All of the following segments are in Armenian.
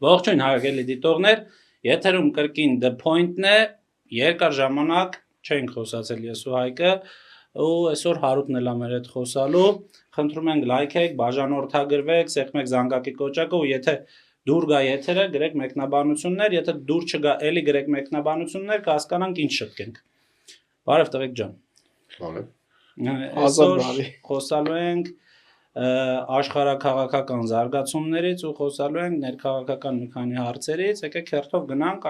Ողջույն հարգելի դիտողներ, եթերում կրկին The Point-ն է, երկար ժամանակ չենք խոսացել ես ու Հայկը, ու այսօր Հարութն էլ մեր հետ խոսալու, խնդրում ենք լայքեք, բաժանորդագրվեք, սեղմեք զանգակի կոճակը ու եթե դուր գա եթերը, գրեք մեկնաբանություններ, եթե դուր չգա, էլի գրեք մեկնաբանություններ, կհասկանանք ինչ շտկենք։ Բարև տղեկ ջան։ Բարև։ Այսօր խոսալու ենք աշխարհաքաղաքական զարգացումներից ու խոսալու ենք ներքաղաքական մի քանի հարցերից, եկեք հերթով գնանք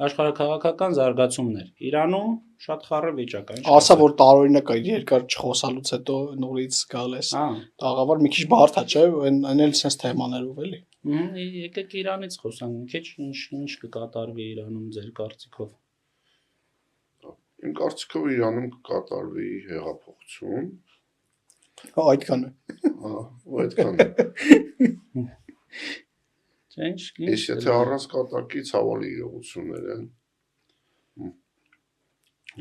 աշխարհաքաղաքական զարգացումներ։ Իրանում շատ խառը վիճակ է։ Ասա որ տարօրինակ է, երկար չխոսալուց հետո նորից գալ ես։ Տաղավար մի քիչ բարդ է, չէ՞, այն էլ sense թեմաներով էլի։ Եկեք Իրանից խոսանք, մի քիչ ինչ կկատարվի Իրանում ձեր կարծիքով։ Իմ կարծիքով Իրանում կկատարվի հեղափոխություն։ Այդքան է։ Այդքան է։ Ես եթե առանց կատակի ցավալի իրողություններ են։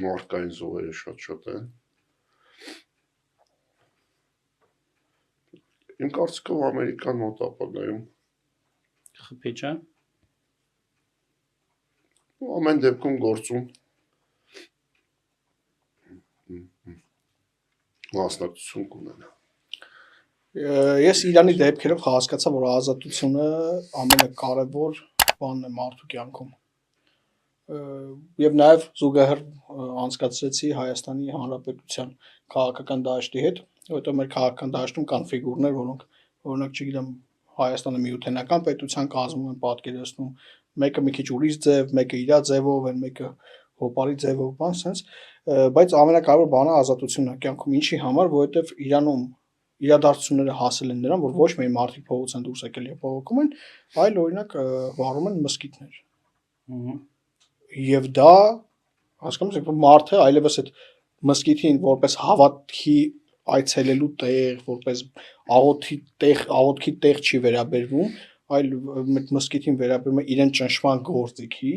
Մարդկային զոհերը շատ են։ Իմ կարծիքով Ամերիկան մոտ ապագայում խփիչ է։ Ամեն դեպքում գործում մասնակցություն կունենա։ Ես Իրանի դեպքերով հասկացա, որ ազատությունը ամենակարևոր բանն է մարդու կյանքում։ Եվ նաև զուգահեռ անցկացրեցի Հայաստանի Հանրապետության քաղաքական դաշտի հետ, որտեղ մեր քաղաքական դաշտում կան ֆիգուրներ, որոնք օրինակ չգիտեմ Հայաստանը միութենական պետության կազմում են պատկերացնում, մեկը մի քիչ ուրիշ ձև, մեկը իր ձևով են, մեկը հոպարի ձևով, բան sense, բայց ամենակարևոր բանը ազատությունն է կյանքում, ինչի համար, որովհետև Իրանում իրադարձությունները հասել են նրան, որ ոչ միայն մարդիկ փողոց են դուրս եկել եւ բողոքում են, այլ օրինակ վառում են մզկիթներ։ Եվ դա հասկանում եք, որ մարդը այլևս այդ մզկիթին որպես հավատքի այցելելու տեղ, որպես աղոթքի տեղ չի վերաբերվում, այլ մզկիթին վերաբերում է իրեն ճնշման գործիքի,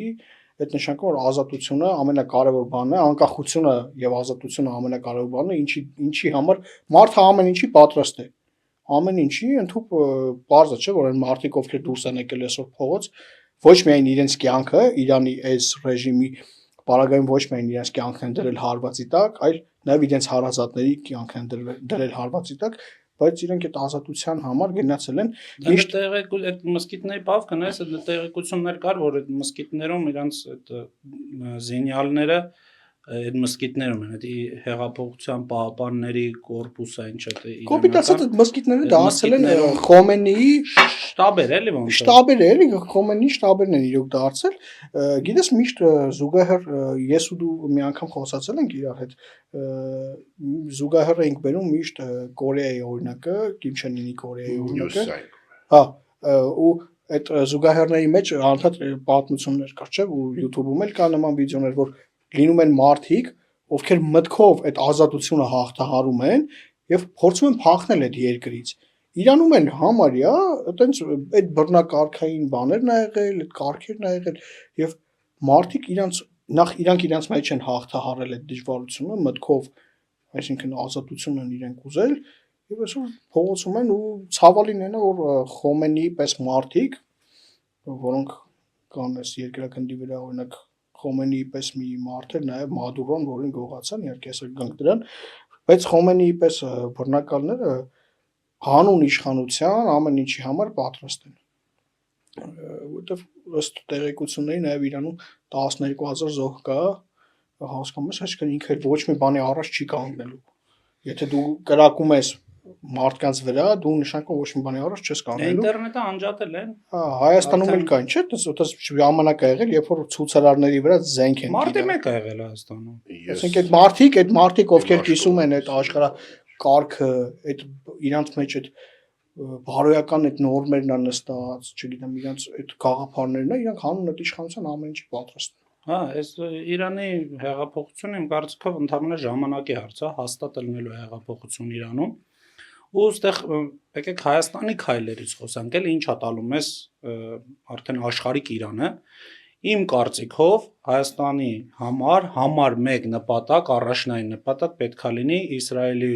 այդ նշանակում որ ազատությունը ամենակարևոր բանն է, անկախությունը եւ ազատությունը ամենակարևոր բանն է, ինչի համար մարդը ամեն ինչի պատրաստ է։ Ամեն ինչի ընդհանուր բարձ է, չէ՞ որ այն մարդիկ ովքեր դուրս են եկել այսօր փողոց, ոչ միայն իրենց կյանքը, Իրանի այս ռեժիմի պարագայում ոչ միայն իրենց կյանքն են դրել հարվածի տակ, այլ նաեւ իրենց հարազատների կյանքն են դրել հարվածի տակ, բայց իրենք այդ ազատության համար գնացել են միշտ այդ մսկիթների բավ կնայես այդ տեղեկություններ կար, որ այդ մսկիթներում իրանց այդ զինյալները այդ մսկիթներում են, այդ հեղափոխության պահապանների կորպուսը ինչ է Կոպիտ ասած այդ մսկիթները դարձել են Խոմենիի շտաբեր էլի ոնց շտաբեր էլի Խոմենիի շտաբերն են իրոք դարձել գիտես միշտ զուգահեռ ես ու դու մի անգամ խոսացել ենք իրար հետ զուգահեռ ենք բերում միշտ Կորեայի օրինակը Կիմ Չեն Ինի Կորեայի օրինակը հա ու այդ զուգահեռների մեջ անդադ պատմություններ կար չէ ու YouTube-ում էլ կա նման վիդեոներ որ լինում են մարդիկ ովքեր մտքով այդ ազատությունը հաղթահարում են եւ փորձում են փախնել այդ երկրից Իրանում են համարյա այտենց այդ բռնակարգային բաներն ա եղել այդ կարգերն ա եղել եւ մարդիկ իրանք իրենց մեջ են հաղթահարել այդ դժվարությունը մտքով այսինքն ազատությունն իրենք ուզել եւ այսօր փողոցում են ու ցավալին է որ Խոմենիի պես մարդիկ որոնք կան այս երկրագնդի վրա օրինակ Խոմենիի պես մի մարդ էր նաև Մադուրոն, որին գողացան, իհարկե այսօր գանք դրան, բայց Խոմենիի պես բռնակալները հանուն իշխանության ամեն ինչի համար պատրաստ են։ Որտեվ ըստ տեղեկությունների նաև Իրանում 12000 զոհ կա, հասկանում ես, այսինքն ինքը ոչ մի բանի առաջ չի կանգնելու։ Եթե դու կրակում ես մարդկանց վրա դու նշանակում ոչ մի բանի առաջ չես կանգնելու։ Ինտերնետը անջատել են։ Հայաստանում էլ կային, չէ՞, այդպես ժամանակ ա եղել, երբ որ ցուցարարների վրա զենք են։ Մարտի 1 ա եղել Հայաստանում։ Այսինքն այդ մարդիկ ովքեր կիսում են այդ աշխարհակարգը, այդ իրանց մեջ այդ բարոյական այդ նորմերն ա նստած, չգիտեմ, իրանց այդ գաղափարներն ա, իրանք հանուն այդ իշխանության ամեն ինչի պատրաստ են։ Հա, այս Իրանի հեղափոխությունը իմ կարծիքով ընդհանրապես ժամանակի հարց է, հաստատ ելնելու հեղափոխություն Իրանում։ Ու այստեղ եկեք Հայաստանի քայլերից խոսանք, էլ ինչա տալու մեզ արդեն աշխարհիկ Իրանը։ Իմ կարծիքով Հայաստանի համար մեկ նպատակ, առաջնային նպատակ պետք է լինի Իսրայելի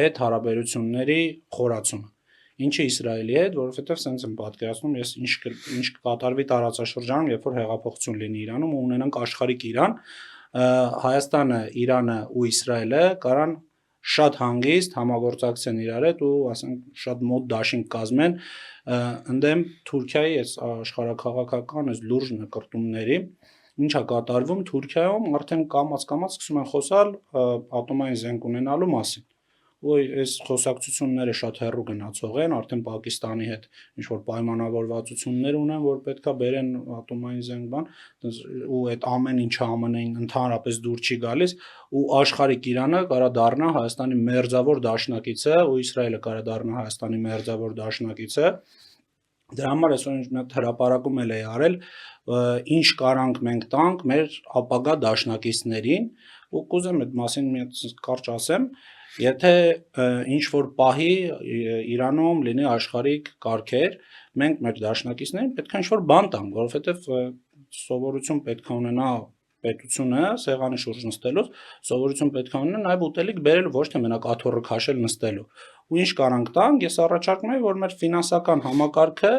հետ հարաբերությունների խորացումը։ Ինչի Իսրայելի հետ, որովհետև սենց եմ պատկերացնում, ես ինչ կկատարվի տարածաշրջանում, երբ որ հեղափոխություն լինի Իրանում ու ունենանք աշխարհիկ Իրան, Հայաստանը, Իրանը ու Իսրայելը կարան շատ հանգիստ համագործակցեն իրար հետ ու ասենք շատ մոտ դաշինք կազմեն ընդդեմ Թուրքիայի այս աշխարհաքաղաքական այս լուրջ նկարտումների, ինչա կատարվում Թուրքիայում արդեն կամաց սկսում են խոսալ ատոմային զենք ունենալու մասին։ Ու այս խոսակցությունները շատ հեռու գնացող են, արդեն Պակիստանի հետ ինչ որ պայմանավորվածություններ ունեն, որ պետքա բերեն ատոմային զենք բան, ու այդ ամեն ինչը ԱՄՆ-ին ընդհանրապես դուր չի գալիս, ու աշխարհիկ Իրանը կարա դառնա Հայաստանի մերձավոր դաշնակիցը, ու Իսրայելը կարա դառնա Հայաստանի մերձավոր դաշնակիցը։ Դրա համար այսօր ինչ մի հրապարակում էլ է արել, ինչ կարանք մենք տանք մեր ապագա դաշնակիցներին, ու կուզեմ այդ մասին մի կարճ ասեմ, եթե ինչ որ պահի Իրանում լինի աշխարհիկ կարգեր, մենք մեր դաշնակիցներին պետք է ինչ որ բան տանք, որովհետև սովորություն պետք է ունենա պետությունը սեղանի շուրջ նստելուց, սովորություն պետք է ունենա նաև ուտելիք բերելու, ոչ թե մենակ աթոռը քաշել նստելու։ Ու ինչ կարանք տանք, ես առաջարկում եմ, որ մեր ֆինանսական համակարգը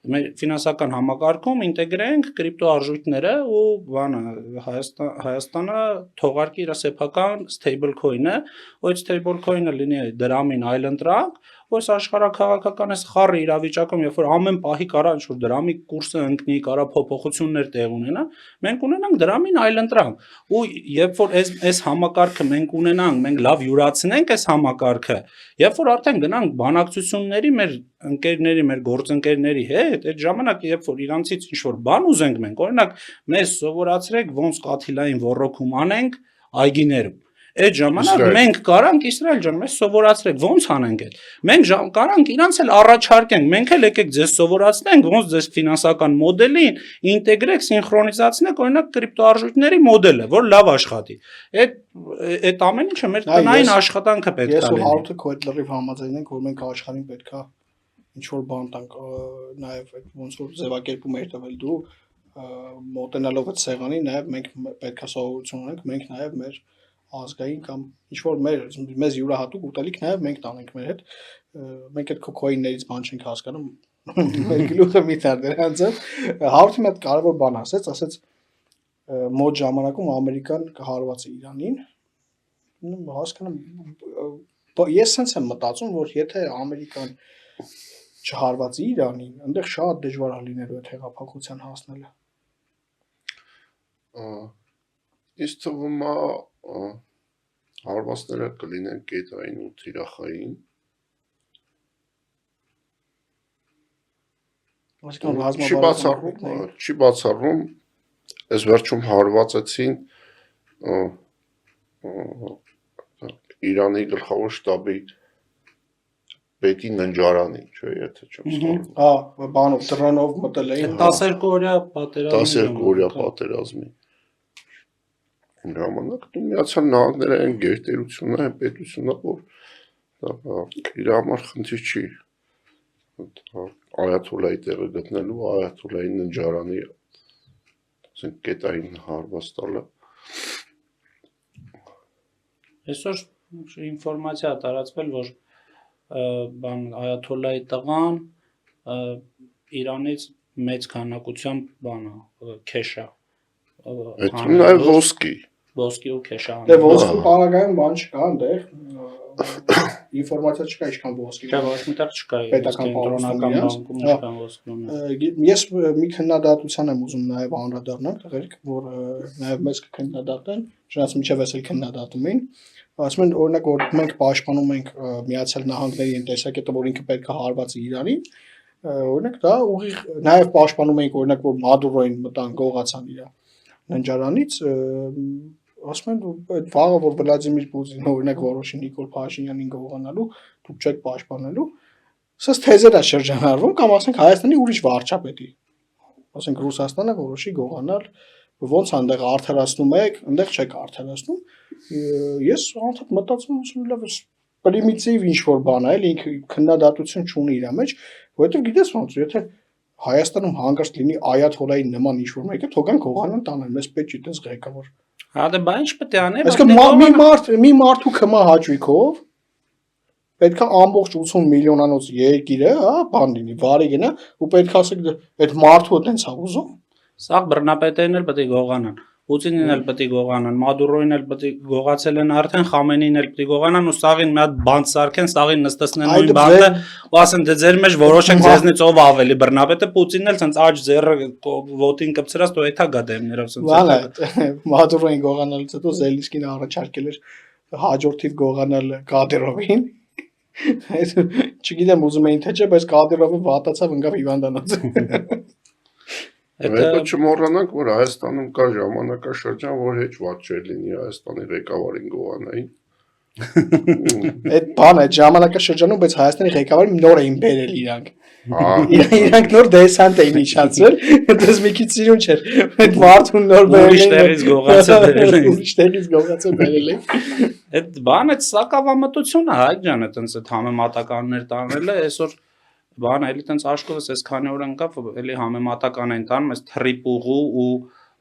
մեր ֆինանսական համակարգում ինտեգրենք կրիպտոարժույթները ու բանը Հայաստանը թողարկի իր սեփական stable coin-ը, ու այդ stable coin-ը լինի դրամին այլընտրանք, որ աշխարհաքաղաքական այս խառը իրավիճակում, երբ որ ամեն պահի կարա ինչ որ դրամի կուրսը ընկնի, կարա փոփոխություններ տեղ ունենա, մենք ունենանք դրամին այլընտրանք։ Ու երբ որ այս համակարգը մենք ունենանք, մենք լավ յուրացնենք այս համակարգը, երբ որ արդեն գնանք բանակցությունների մեր ընկերների, մեր գործընկերների հետ, այդ ժամանակ երբ որ իրանցից ինչ որ բան ուզենք մենք, օրինակ մեզ սովորացրեք ոնց կաթիլային ոռոգում անենք այգիներում։ Այդ ժամանակ մենք կարանք Իսրայել ջան, մեզ սովորացրեք ոնց անենք այդ։ Մենք կարանք իրանց էլ առաջարկենք, մենք էլ եկեք ձեզ սովորացնենք ոնց ձեզ ֆինանսական մոդելին ինտեգրեք, սինխրոնիզացնեք, օրինակ կրիպտոարժույթների մոդելը, որ լավ աշխատի։ Այդ ամեն ինչը մեր տնային աշխատանքը պետք է լինի։ Ես ու Հարութը քո այդ լրիվ համաձայն ենք, որ մենք աշխարհին պետքա ինչ որ բան տանք, նաև այդ ոնց որ ձևակերպում էր տվել դու մոտենալով այդ սեղանի, նաև մենք պետքա սովորություն ունենք, մենք նաև մեր ազգային կամ ինչ որ մեզ յուրահատուկ ուտելիք նաև մենք տանենք մեր հետ, մենք այդ քոկոիններից բան չենք հասկանում, մեր գլուխը մի տար դրանց Հարութը մի հատ կարևոր բան ասեց մոտ ժամանակում Ամերիկան կհարված է Իրանին, հասկանում ես sense եմ մտածում, որ եթե Ամերիկան չհարված Իրանին, այնտեղ շատ դժվար է լինելու այդ հեղափոխության հասնելը։ Իսկ թվում է հարվածները կլինեն կետային ու թիրախային։ Չի բացառում, այս վերջում հարվածեցին Իրանի գլխավոր շտաբի պետի ննջարանին, չէ՞, եթե չեմ սխալվում։ Բանով դրանով մտել էին 12 օրյա պատերազմի։ 12 օրյա պատերազմի։ Ժամանակ դու Միացյալ Նահանգները այն գերտերությունը, այն պետությունը, որ իր համար խնդիր չի այաթոլայի տեղը գտնելու, այաթոլայի ննջարանի ասենք կետային հարված տալը։ Այսօր ինֆորմացիա տարածվել, որ բան այաթոլայի տղան Իրանից մեծ քանակությամբ բանը քեշա։ Այդ նաև ոսկի ու քեշա։ Դե ոսկի պարագայում բան չկա այնտեղ։ Ինֆորմացիա չկա ինչքան ոսկի։ Չէ, ոչ միտեղ չկա։ Պետական կենտրոնական բանկում ինչքան ոսկի ունի։ Ես մի քննադատության եմ ուզում նաև անդրադառնալ, տղերք, որ նաև մեզ կքննադատեն, շնորհակալ մինչև էս էլ քննադատում էին։ Ասում են օրինակ որ մենք պաշտպանում ենք Միացյալ Նահանգների այն տեսակետը, որ ինքը պետք է հարվածի Իրանին, օրինակ դա ուղիղ նաև պաշտպանում ենք օրինակ որ Մադուրոին մտան գողացան իր ննջարանից, ասում են այդ վաղը որ Վլադիմիր Պուտինը օրինակ որոշի Նիկոլ Փաշինյանին գողանալու, դուք չեք պաշտպանելու, սա թեզեր է շրջանառվում կամ ասենք Հայաստանի ուրիշ վարչապետի, ասենք Ռուսաստանը որոշի գողանալ, ոնց այնտեղ արդարացնում եք, այնտեղ չեք արդարացնում, ես անդադ մտածում եմ լավ պրիմիտիվ ինչ որ բան է, ինքը քննադատություն չունի իր մեջ, որովհետև գիտես ոնց, եթե Հայաստանում հանգարց լինի այաթոլայի նման ինչ որ մեկը, թողան գողանան տանեն, մեզ պետք չի տես ղեկավար։ Հա դե բան ինչ պետք է անել, այսինքն մի մարդու կմա հաճույքով պետք է ամբողջ 80 միլիոնանոց երկիրը, հա, բան լինի, վարի գնա, ու պետք է ասեք այդ մարդու այդպես է ուզում։ Սա բռնապետերն էլ պետք է գողանան։ Պուտինին էլ պետք է գողանան, Մադուրոին էլ պետք է գողացել են արդեն, Խամենին էլ պետք է գողանան ու սաղին մի հատ բանտ սարքեն, սաղին նստեցնեն նույն բանտը, ու ասեն դե ձեր մեջ որոշեք ձեզնից ով ավելի բռնապետ է, Պուտինն էլ ցած աջ ձեռը ոտին կպցրած ու էթա գա դեմներով ցած։ Վալա, Մադուրոին գողանալուց հետո Զելինսկին առաջարկել էր հաջորդիվ գողանալ Կադիրովին։ Չգիտեմ ուզում էին թե չէ, բայց Կադիրովը վատացավ ընկավ հիվանդանոց։ Հետո չմոռանանք, որ Հայաստանում կա ժամանակաշրջան, որ հեչ ված չէր լինի Հայաստանի ղեկավարին գողանային։ Այդ բանը ժամանակաշրջանում, բայց Հայաստանի ղեկավարին նոր էին բերել իրանք։ Իրանք նոր դեսանտ էին իջացրել, դες մի քիչ սիրուն չէր։ Այդ մարդուն նոր բերել էին։ Ուրիշ տեղից գողացել բերել էին։ Այդ բանը սակավամտությունը Հայկ ջան, այտենց այդ համեմատականներ տանելը այսօր բան էլի տենց աշկովս այս քանի օր ընկավ էլի համեմատական են տանում այս թրիպուղու ու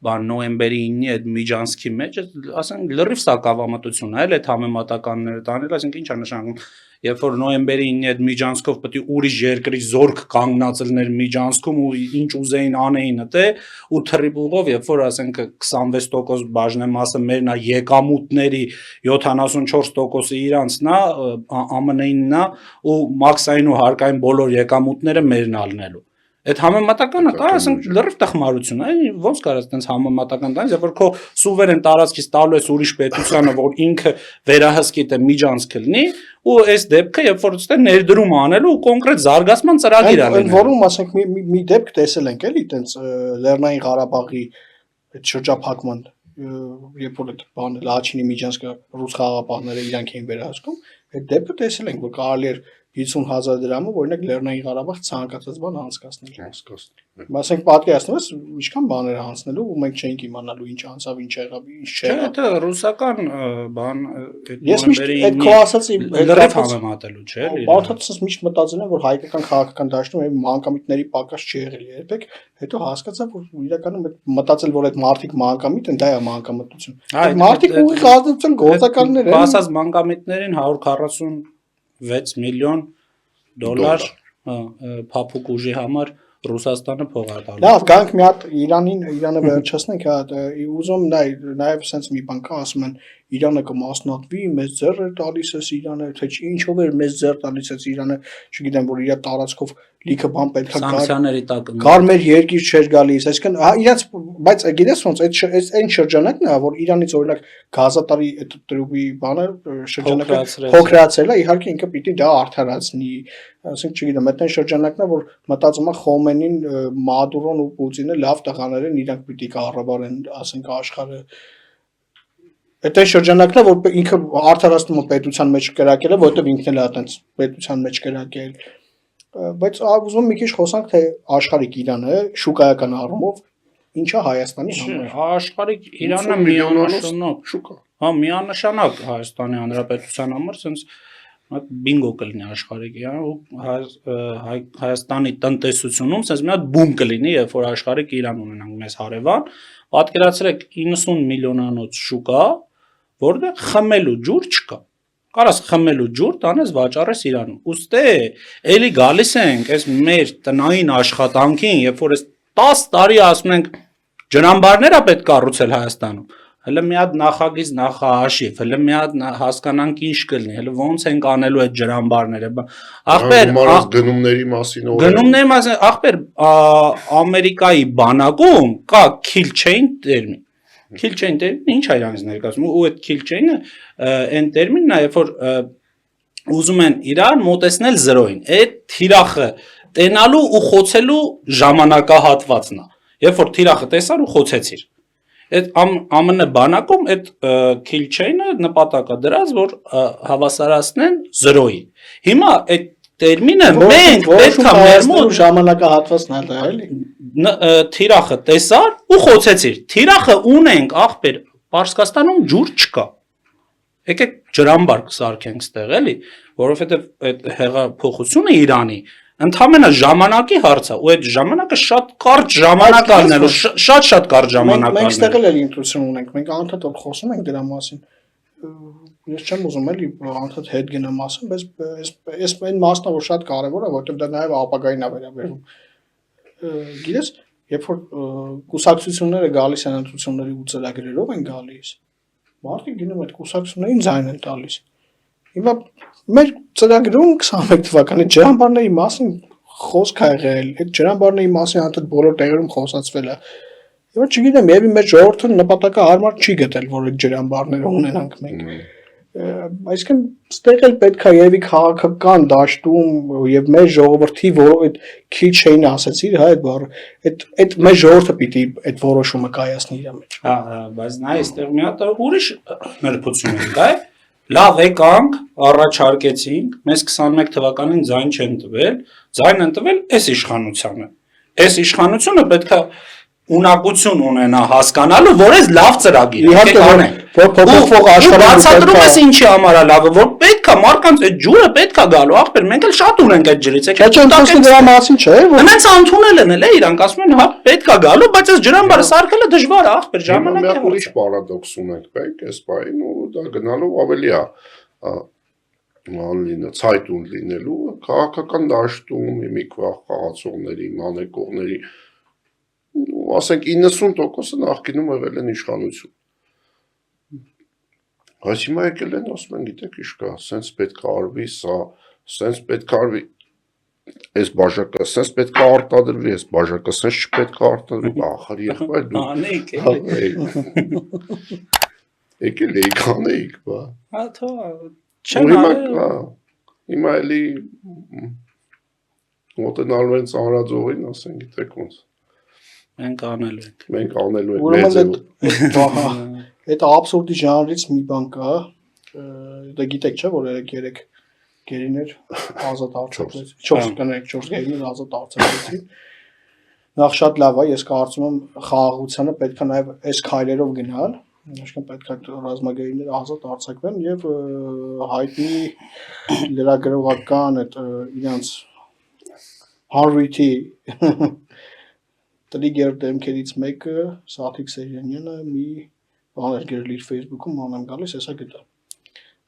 բան նոյեմբերի 9-ի այդ Միջանսկի մեջ ասենք լրիվ սակավամտություն է այդ համեմատականները տանել, այսինքն ի՞նչ է նշանակում երբ որ նոյեմբերի 9-ի այդ Միջանսկով պետք է ուրիշ երկրի զորք կանգնացելներ Միջանսկում ու ինչ ուզեին անեին դե ու թրիպուղով երբ որ ասենք 26% բաժնեմասը մերն է եկամուտների 74%-ը իրանցն է ԱՄՆ-ինն է ու մաքսային ու հարկային բոլոր եկամուտները մերն ալնելու Այդ համեմատականը կա, ասենք լրիվ տխմարություն է, ոնց կարած տենց համեմատական տանես, երբ որ քո սուվերեն տարածքից տալու ես ուրիշ պետությանը, որ ինքը վերահսկի թե Միջանցք լինի, ու այս դեպքը երբ որ ուստի ներդրում անելու ու կոնկրետ զարգացման ծրագիր անելու։ Որում ասենք մի դեպք տեսել ենք էլի, տենց Լեռնային Ղարաբաղի այդ շրջափակման, երբ որ այդ բանը Լաչինի Միջանցքը ռուս խաղաղապահները իրանք էին վերահսկում, այդ դեպքը տեսել ենք, որ կարելի էր 50,000 դրամով օրինակ Լեռնային Ղարաբաղ ցանկացած բան անցկացնել։ Մասենք պատկերացնում ես ինչքան բաներ անցնելու ու մենք չենք իմանալու ինչ անցավ, ինչ եղավ, ինչ չեղավ։ Չէ, դա ռուսական բան Ես միշտ այդ քո ասացի լրիվ համեմատելու չէ։ Բարթացած միշտ մտածել եմ որ հայկական քաղաքական դաշտում մանկամիտների պակաս չի եղել երբեք, հետո հասկացա որ իրականում մտածել որ այդ մարդիկ մանկամիտ են, դա է մանկամտություն։ Այդ մարդիկ ուղիղ ազդեցության գործակալներ են։ Ասած մանկամիտներին 146 միլիոն դոլար փափուկ ուժի համար Ռուսաստանը փող է տալու։ Լավ, գանք մի հատ Իրանը վերջացնենք, հա, ուզում նաև sense մի բան կա, ասում են Իրանը կմասնատվի, մեծ ձեռ է տալիս էս Իրանը, թե ինչով է մեծ ձեռ տալիս էս Իրանը, չգիտեմ, որ իր տարածքով լիքը բան պետք է սանկցիաների տակ գար մեր երկիր չէր գալիս, այսինքն իրաց, բայց գիտես ոնց այն շրջանակն է, որ Իրանից օրինակ գազատարի այդ տրուբի բանը շրջանակը փոքրացել է, իհարկե ինքը պիտի դա արդարացնի, ասենք չգիտեմ, այդ շրջանակն է, որ մտածում է Խոմենին, Մադուրոն ու Պուտինը լավ տղաներ են, իրանք պիտի կառավարեն, ասենք աշխարհը Այդ շրջանակն է, որ ինքը արդարացնում է պետության մեջ կրակելը, որովհետև ինքն էլ է այտենց պետության մեջ կրակել։ Բայց ուզում մի քիչ խոսանք, թե աշխարհիկ Իրանը շուկայական առումով ինչա Հայաստանի համար։ Աշխարհիկ Իրանը միանշանակ շուկա։ Հա, միանշանակ Հայաստանի Հանրապետության համար, sense բինգո կլինի աշխարհիկ Հայաստանի տնտեսությունում, sense մի հատ բում կլինի, երբ որ աշխարհիկ Իրան ունենանք մեզ հարևան, պատկերացրեք 90 միլիոնանոց շուկա որտեղ խմելու ջուր չկա։ Կարաս խմելու ջուր տանես վաճառես Իրանում։ Ուստի էլի գալիս ենք այս մեր տնային աշխատանքին, երբ որ այս 10 տարի ասում ենք ջրամբարներ է պետք կառուցել Հայաստանում։ Հələ մի հատ նախագիծ նախահաշիվ, հələ մի հատ հասկանանք ինչ կլինի, հələ ոնց ենք անելու այդ ջրամբարները։ Ախպեր գնումների մասին Գնումների մասին, ախպեր Ամերիկայի բանակում կա kill chain տերմին։ Kill chain տերմինը ինչ է իրանից ներկայացնում ու այդ kill chain-ը այն տերմինն է, երբ որ ուզում են իրար մոտեցնել 0-ին։ Այդ թիրախը տենալու ու խոցելու ժամանակահատվածն է։ Երբ որ թիրախը տեսար ու խոցեցիր։ Այդ ԱՄՆ բանակում այդ kill chain-ը նպատակ է դրած, որ հավասարացնեն 0-ի։ Հիմա այդ տերմինը մենք պետք է մեր մոտ ժամանակահատվածն է դա էլի։ Թիրախը տեսար ու խոցեցիր։ Թիրախը ունենք ախպեր Պարսկաստանում ջուր չկա։ Եկեք ջրամբար կսարքենք ստեղ էլի, որովհետև այդ հեղափոխությունը Իրանի ընդհանրապես ժամանակի հարց է, ու այդ ժամանակը շատ կարճ ժամանակ առնելու, շատ կարճ ժամանակ Մենք ստեղ էլ ինտուիցիոն ունենք, մենք անդադար խոսում ենք դրա մասին։ ես չեմ ուզում էլի անդադ հետ գնամ ասեմ, բայց այս այն մասն է, որ շատ կարևոր է, որովհետև դա նաև ապագային է վերաբերում։ Գիտես, երբ որ կուսակցությունները գալիս են ընտրությունների ու ծրագրերով են գալիս, մարդիկ գնում այդ կուսակցություններին ձայն են տալիս։ Հիմա մեր ծրագրում 21 թվականի ջրամբարների մասին խոսք ա եղել, այդ ջրամբարների մասին անդադ բոլոր տեղերում խոսացվել է։ Հիմա չգիտեմ, եւ մեր ժողովուրդը նպատակահարմար չի գտել, որ այդ ջրամբարները ունենանք մենք։ Այսինքն ստեղ էլ պետք է երևի քաղաքական դաշտում եւ մեր ժողովրդի այդ քիչ էին ասացիր, հա, այդ բառը, այդ մեր ժողովուրդը պիտի այդ որոշումը կայացնի իր մեջ։ Հա, բայց նա այստեղ մի հատ ուրիշ նրբություն է, դա է։ Լավ եկանք, առաջարկեցինք, մեզ 21 թվականին ձայն չեն տվել, ձայն են տվել այս իշխանությանը։ Այս իշխանությունը պետք է ունակություն ունենա հասկանալու, որ այս լավ ծրագիր է, իհարկե որ փոփոխվող աշխարհը բացատրում ես ինչի համար է լավը, որ պետք է մարդկանց այդ ջուրը պետք է գալու, ախպեր, մենք էլ շատ ունենք այդ ջրից, եկեք խոսքը դրա մասին չէ, որ հենց ընդունել են էլ իրանք ասում են, հա, պետք է գալու, բայց այս ջրամբարը սարքելը դժվար է, ախպեր, ժամանակ է։ Ուրիշ պարադոքս ունենք մենք այս բային ու դա գնալով ավելի է անլինը ցայտուն լինելու քաղաքական դաշտում մի քիչ խաղացողների, մանեկողների ասենք 90%-ը նախկինում եղել են իշխանություն։ Այս հիմա եկել են ասում են, գիտեք ինչ կա, սենց պետք է արվի սա, սենց պետք է արվի այս բաժակը, սենց պետք է արտադրվի, այս բաժակը սենց չպետք է արտադրվի, ախր եղբայր դու։ Եկել էիք անեիք, բա։ Հա, թող չեմ արել։ Հիմա էլի մոտենալու են ծանրաձողին, ասեն, գիտեք ոնց։ Մենք անելու ենք։ Մենք անելու ենք։ Այդ աբսուրդի ժանրից մի բան կա, դա գիտեք չէ, որ 3 գերիներ ազատ արձակվեցին, 4 գերիներ ազատ արձակվեցին։ Նախ շատ լավ է, ես կարծում եմ խաղաղությանը պետք է նաև այս քայլերով գնալ, այսինքն պետք է ռազմագերիները ազատ արձակվեն եւ հայտնի լրագրողական այդ իրանց Հարվիթի տրիգեր դեմքերից մեկը Սաթիկ Սերյանյանը մի բան էր գրել իր Facebook-ում, մանեմ գալիս, հեսա գտա։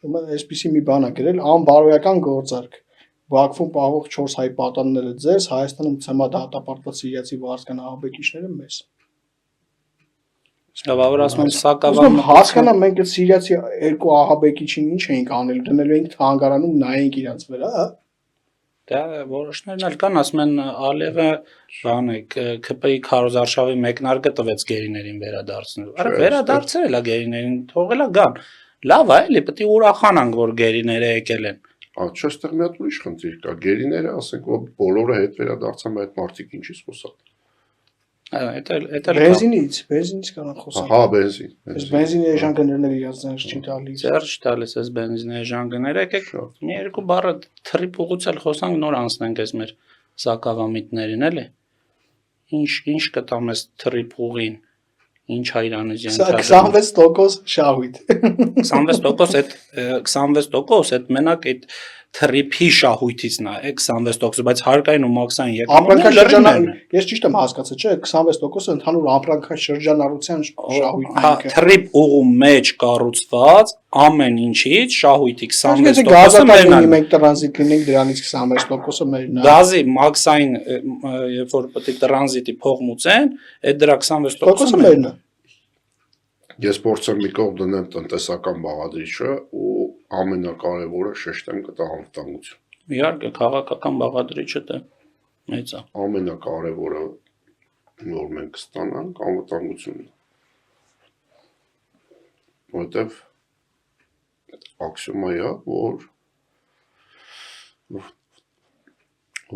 Հիմա այսպեսի մի բան է գրել, անբարոյական գործարք։ Բաքվում պահող 4 հայ պատանները ձեզ, Հայաստանում ցեմա դատապարտված սիրիացի վարձկան ահաբեկիչները մեզ։ Բավար ասում եմ սակավան հասկանամ մենք այդ սիրիացի 2 ահաբեկիչին ինչ էինք անել, դնելու էինք թանգարանում նայենք իրանց վրա, հա։ Դա որոշներն էլ կան, ասում են Ալիևը բան է ԿՊ-ի քարոզարշավի մեկնարկը տվեց գերիներին վերադարձնելու։ Արա վերադարձել է գերիներին, թողելա գան։ Լավ է, էլի պետք է ուրախանանք, որ գերիները եկել են։ Չէ, այստեղ մի հատ ուրիշ խնդիր կա։ Գերիները, ասենք, որ բոլորը հետ վերադարձան, այդ մարդիկ ինչից խոսան։ Այդ բենզինից կանան խոսան։ Հա, բենզին։ Այս բենզինի էժանգներն իրաց ձեռք չի տալիս։ Ձեռք տալիս այս բենզինի էժանգները, եկեք մի երկու բառը թրիփ ուղուցել խոսանք, նոր անցնենք այս մեր սակավամիտներին, էլի։ Ինչ կտամ այս թրիփ ուղին, ինչ հայրանիզյան չա։ 26% շահույթ։ 26% այդ 26% այդ մենակ այդ թրիփի շահույթիցն է 26%, բայց հարկային ու մաքսային եկամուտը ես ճիշտ եմ հասկացել, չէ, 26% ընդհանուր ապրանքաշրջանառության շահույթն է։ Թրիփ ուղու մեջ կառուցված ամեն ինչից շահույթի 26%-ը մերն է։ Մենք տրանզիտ լինենք, դրանից 26%-ը մերն է։ Գազի մաքսային, երբ որ պետք է տրանզիտի փող մուծեն, այդ դրա 26%-ը մերն է։ Ես փորձեմ մի կողմ դնեմ տնտեսական բաղադրիչը ու ամենակարևորը շեշտեմ կտա անվտանգություն։ Իհարկե, քաղաքական բաղադրիչը դա մեծ է։ Ամենակարևորը որ մենք ստանանք անվտանգությունն է։ Որտեվ աքսիոմա է,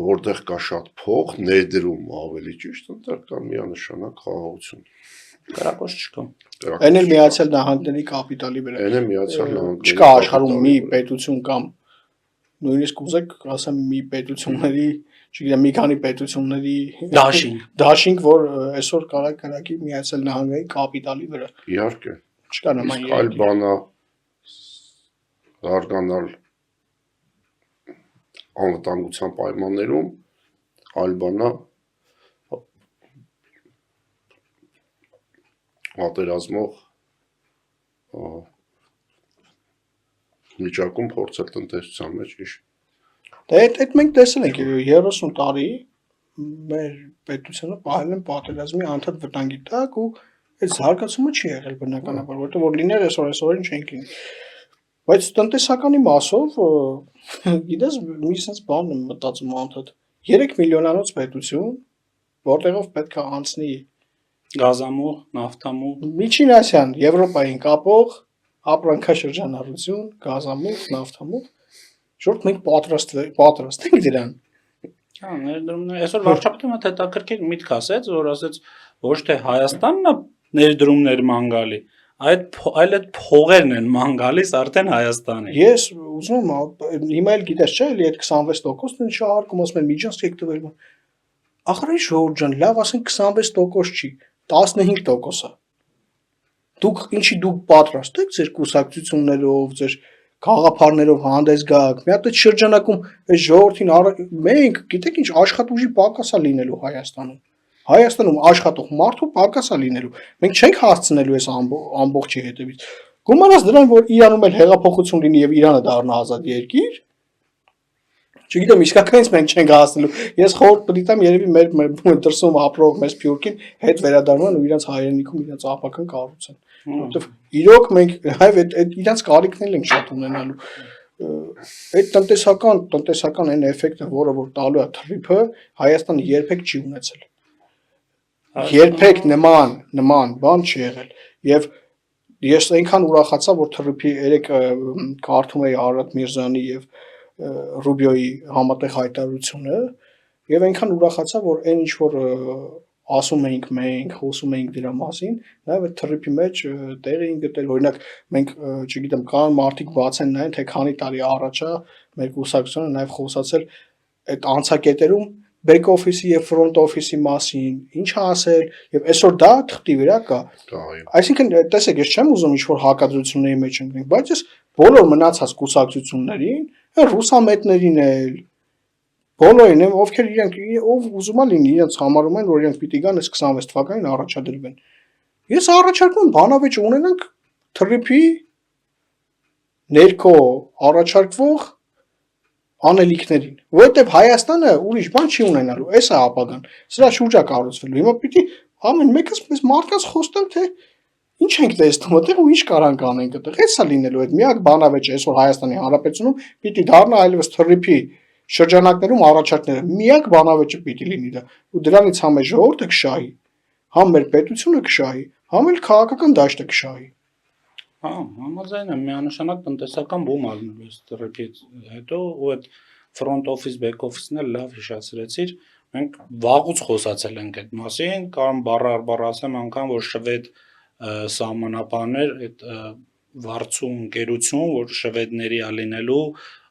որտեղ կա շատ փող, ներդրում ավելի ճիշտ, այնտեղ կա միանշանակ խաղաղություն։ Կրակոց չկա։ Այն էլ Միացյալ Նահանգների կապիտալի վրա։ Այն է Միացյալ Նահանգների։ Չկա աշխարհում մի պետություն կամ նույնիսկ ուզեք ասեմ մի պետությունների, չգիտեմ, մի քանի պետությունների դաշինք, որ այսօր կարակի Միացյալ Նահանգների կապիտալի վրա։ Իհարկե։ Չկա նման երկիր։ Այլ բանա զարգանալ անվտանգության պայմաններում, այլ բանա պատերազմող վիճակում փորձել տնտեսության մեջ իշ։ Դե այդ մենք տեսել ենք 30 տարի մեր պետությունը պահել են պատերազմի անդադ վտանգի տակ ու այդ զարգացումը չի եղել բնականաբար, որտեղ որ լիներ այսօրին չենք լինի։ Բայց տնտեսականի մասով գիտես մի sense բան եմ մտածում անդադ 3 միլիոնանոց պետություն, որտեղով պետք է անցնի Գազամուղ, նավթամուղ, Միջին Ասիան, Եվրոպային կապող ապրանքաշրջանառություն, գազամուղ, նավթամուղ, շուտ մենք պատրաստ ենք դրան։ Հա, ներդրումներ, այսօր վարչապետը մոտ հետաքրքիր միտք ասեց, որ ասեց ոչ թե Հայաստանն է ներդրումներ ման գալի, այլ այդ փողերն են ման գալիս արդեն Հայաստանի։ Ես ուզում եմ հիմա էլ գիտես չէ, էլի այդ 26%-ն ինչ արկում ասում են միջանցք տվել։ Ախր ինչ Ժորժ ջան, լավ ասենք 26% չի, 15% է։ Դուք ինչի դուք պատրաստ եք ձեր կուսակցություններով, ձեր գաղափարներով հանդես գաք։ Մի հատ այդ շրջանակում այս ժողովրդին մենք գիտեք ինչ աշխատուժի պակաս է լինելու Հայաստանում։ Հայաստանում աշխատող մարդու պակաս է լինելու։ Մենք չենք հասցնելու այս ամբողջի հետևից։ Գումարած դրան, որ Իրանում էլ հեղափոխություն լինի եւ Իրանը դառնա ազատ երկիր, չգիտեմ իսկականից մենք չենք հասնելու։ Ես խորհուրդ պիտեմ երևի մեր դրսում ապրող մեր սփյուռքին հետ վերադառնան ու իրենց հայրենիքում իրենց ապական կառուցեն։ Որովհետեւ իրոք մենք հայ այդ իրենց կարիքներն ենք շատ ունենալու։ Այդ տնտեսական այն էֆեկտը, որը որ տալու է թրիփը, Հայաստանը երբեք չի ունեցել։ Երբեք նման բան չի եղել։ Եվ ես այնքան ուրախացա, որ թրիփի երեք կարդում էի Արարատ Միրզյանի եւ Ռուբիոյի համատեղ հայտարարությունը եւ այնքան ուրախացա, որ այն ինչ որ ասում էինք մենք, խոսում էինք դրա մասին, նաեւ այդ թրիփի մեջ տեղ էին գտել, օրինակ մենք չգիտեմ, կան մարդիկ բացեն նայեն, թե քանի տարի առաջա մեր կուսակցությունը նաեւ խոսացել այդ անցակետերում back office-ի եւ front office-ի մասին, ինչ ասել եւ այսօր դա թղթի վրա կա։ Այսինքն տեսեք, ես չեմ ուզում ինչ-որ հակադրությունների մեջ ընկնել, բայց ես բոլոր մնացած կուսակցություններին, ռուսամետներին էլ բոլորին եմ, ովքեր իրենք ով ուզում է լինի, իրենց համարում են, որ իրենք պիտի գան այս 26 թվականին առաջադրվեն։ Ես առաջարկում եմ բանավեճ ունենանք թրիփի ներքո առաջարկվող անելիքներին, որովհետև Հայաստանը ուրիշ բան չի ունենալու, այս է ապագան, սրա շուրջա կառուցվելու։ Հիմա պիտի ամեն մեկս մեզ մարդկանց խոստան, թե ինչ ենք տեսնում այդտեղ ու ինչ կարանք անենք այդտեղ։ Էս է լինելու այդ միակ բանավեճը այսօր Հայաստանի Հանրապետությունում պիտի դառնա այլևս թրիփի շրջանակներում առաջարկները։ Միակ բանավեճը պիտի լինի դա։ Ու դրանից համ է ժողովուրդը կշահի, համ մեր պետությունը կշահի, համ էլ քաղաքական դաշտը կշահի։ Հա, համաձայն եմ, միանշանակ տնտեսական բում ալնելու է թրիփից հետո ու այդ front office, back office-ն էլ լավ հիշեցրեցիր, մենք վաղուց խոսացել ենք այդ մասին, կամ բառ ասեմ անգամ, որ շվեդ սահմանապահներ այդ վարձու ընկերություն, որ շվեդների ալինելու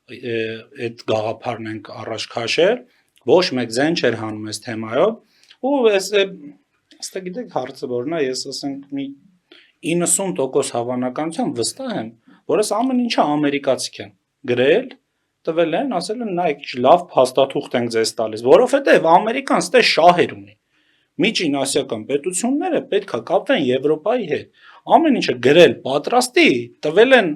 այդ գաղափարն ենք առաջ քաշել, ոչ մեկ ձեն չէր հանում այս թեմայով, ու այս գիտեք հարցը որն է, ես ասենք մի 90% հավանականությամբ վստահ եմ, որ այս ամեն ինչը ամերիկացիք են գրել, տվել են, ասել են նայեք, լավ փաստաթուղթ ենք ձեզ տալիս, որովհետև Ամերիկան ստե շահեր ունի։ Միջին ասիական պետությունները պետք է կապվեն Եվրոպայի հետ։ Ամեն ինչը գրել, պատրաստի, տվել են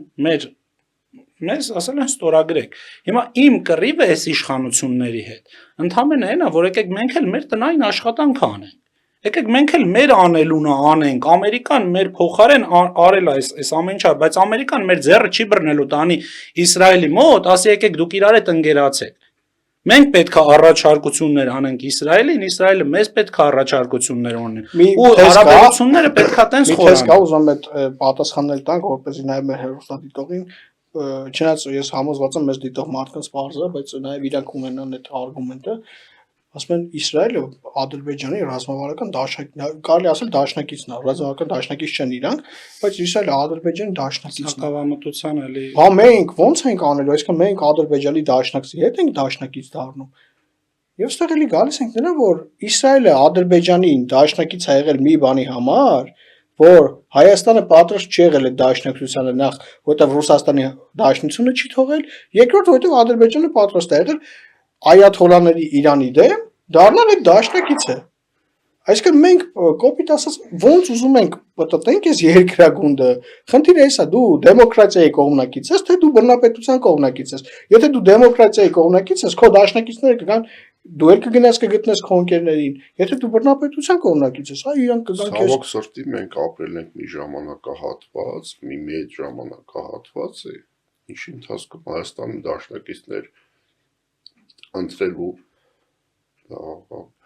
մեզ ասել են ստորագրեք։ Հիմա իմ կռիվը այս իշխանությունների հետ ընդհանրապես այն է, որ եկեք մենք էլ մեր տնային աշխատանքը անենք։ Եկեք մենք էլ մեր անելունը անենք, Ամերիկան մեր փոխարեն արել է այս ամեն ինչը, բայց Ամերիկան մեր ձեռը չի բռնելու տանի Իսրայելի մոտ, ասի եկեք դուք իրար հետ ընկերացեք։ Մենք պետք է առաջարկություններ անենք Իսրայելին, Իսրայելը մեզ պետք է առաջարկություններ ունի։ Ու հարաբերությունները պետք է տենց խորանան։ Ես կա ուզում եմ այդ պատասխաններ տանք, որպեսզի նաև մեր հերոստատիտողին, չնայած ես համոզված եմ մեզ դիտող մարդկանց բարձր է, բայց նաև իրանք ունենան այդ արգումենտը, ասում են Իսրայելը Ադրբեջանի ռազմավարական դաշնակիցն է, կարելի ասել դաշնակիցն է, ռազմավարական դաշնակից չեն իրանք, բայց Իսրայելը Ադրբեջանի դաշնակիցն է։ Հակավամտության էլի։ Հա մենք ո՞նց ենք անելու, այսինքն մենք Ադրբեջանի դաշնակցի հետ ենք դաշնակից դառնում։ Եվ ստեղ էլի գալիս ենք նրան, որ Իսրայելը Ադրբեջանին դաշնակից է եղել մի բանի համար, որ Հայաստանը պատրաստ չի եղել այդ դաշնակցությանը նախ, որովհետև Ռուսաստանի դաշնությունը չի թողել, երկրորդ որովհետև Ադրբեջանը պատրաստ է եղել այաթոլաների Իրանի դեմ դառնալ այդ դաշնակիցը։ Այսինքն մենք կոպիտ ասած ոնց ուզում ենք պատտենք այս երկրագունդը։ Խնդիրը էսա, դու դեմոկրատիայի կողմնակից ես, թե դու բռնապետության կողմնակից ես։ Եթե դու դեմոկրատիայի կողմնակից ես, քո դաշնակիցները կգան, դու էլ կգնաս կգտնես քո ընկերներին։ Եթե դու բռնապետության կողմնակից ես, այ իրանք կգան քեզ։ Ցավոք սրտի մենք ապրել ենք մի ժամանակահատված, մի մեծ ժամանակահատված է, ինչի ընթացքում Հայաստանի դաշնակիցներ ընտրելու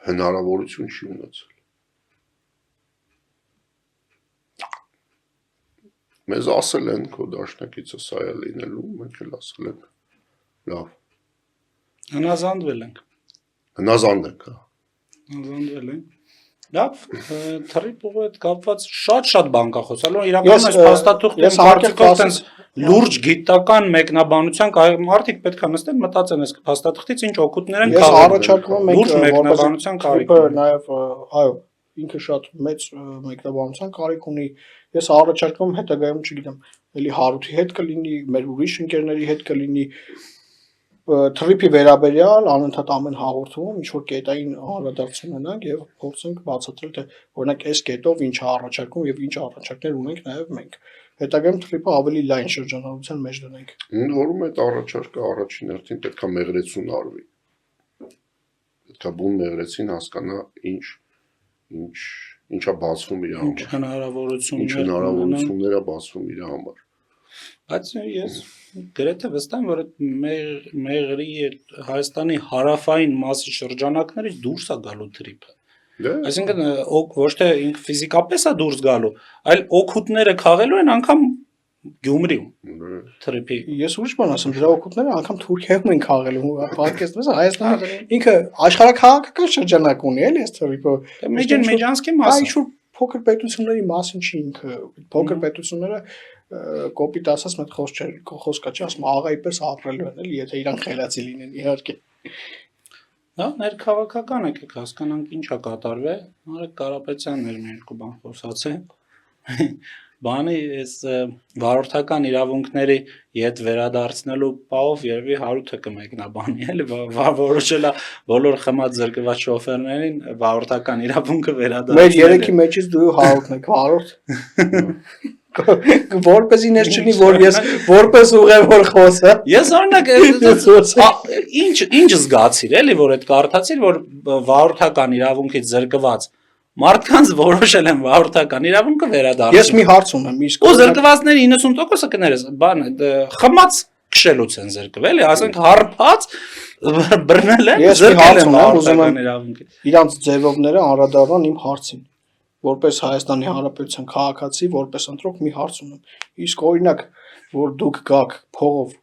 հնարավորություն չի ունեցել։ Մեզ ասել են քո դաշնակիցը սա է լինելու, մենք էլ ասել ենք լավ, Հնազանդվել ենք։ հնազանդ ենք, հա։ Հնազանդվել ենք։ Լավ, թռիփուղու հետ կապված շատ բան կա խոսալու։ Իրականում այս փաստաթուղթը մարդիկ այդպես լուրջ գիտական մեկնաբանության մարդիկ պետք է նստեն մտածեն այս փաստաթղթից ինչ օգուտներ են Ես քաղաք։ առաջարկում եմ Լուրջ մեկնաբանության կարիք Թրիփը ունի։ նաև այո, ինքը շատ մեծ մեկնաբանության կարիք ունի։ Ես առաջարկում եմ հետագայում, չգիտեմ, էլի Հարութի հետ կլինի, մեր ուրիշ ընկերների հետ կլինի թրիփի վերաբերյալ անընդհատ ամեն հաղորդումում ինչ որ կետային անդրադարձություն ունենանք եւ փորձենք բացատրել թե օրինակ այս կետով ինչ է առաջարկում եւ ինչ առաջարկներ ունենք նաեւ մենք։ Հետագայում թրիփը ավելի լայն շրջանառության մեջ դնենք։ Որում այդ առաջարկը առաջին հերթին պետք է մեղրեցուն արվի։ Պետք է բուն մեղրեցին հասկանա ինչա բացվում իր Ինչ համար։ Ինչ հնարավորություններ հնարավորություններ է բացվում իր համար։ Բայց ես գրեթե վստահ եմ, որ այդ մեղրի Հայաստանի հարավային մասի շրջանակներից դուրս է գալու թրիփը։ Այսինքն ոչ թե ինքը ֆիզիկապես է դուրս գալու, այլ օգուտները քաղելու են անգամ Գյումրիում թրիփի։ Ես ուրիշ բան ասեմ, դրա օգուտները անգամ Թուրքիայում են քաղելու, պատկերացնես Հայաստանը ինքը աշխարհաքաղաքական շրջանակ ունի, էլի այս թրիփը։ Մեջանսկի մասը։ Այ շուտ փոքր պետությունների մասին չի ինքը։ Փոքր պետությունները կոպիտ ասած մեծ խոսքա չի ասում աղայի պես ապրելու են, էլի, եթե իրանք խելացի լինեն, իհարկե։ Դա ներքաղաքական եք հասկանանք ինչա կատարվել։ Արեգ Կարապետյանն էր մի երկու բան խոսացել։ Բանի այս վարորդական իրավունքների իդ վերադարձնելու պահով երևի Հարութը կմեկնաբանի, էլի որոշելա բոլոր խմած զրկված շոֆերներին վարորդական իրավունքը վերադարձնել։ Մեր երեքի մեջից դու Հարութն ես, Հարութ։ Որպեսի ես չլինի, որ ես որպես ուղևոր խոսա։ Ես օրինակ ինչ զգացիր, էլի, որ այդ կարդացիր, որ վարորդական իրավունքից զրկված մարդկանց որոշել են վարորդական իրավունքը վերադարձնել։ Ես մի հարց ունեմ, իսկ ու զրկվածների 90%-ը կներես, բան խմած քշելուց են զրկվել, ասենք հարբած բռնել են, զրկել են վարորդական իրավունքը։ Իրանց ձևովները անդրադառնան իմ հարցին։ Որպես Հայաստանի Հանրապետության քաղաքացի, որպես ընտրող մի հարց ունեմ։ Իսկ օրինակ, որ դուք գաք փողով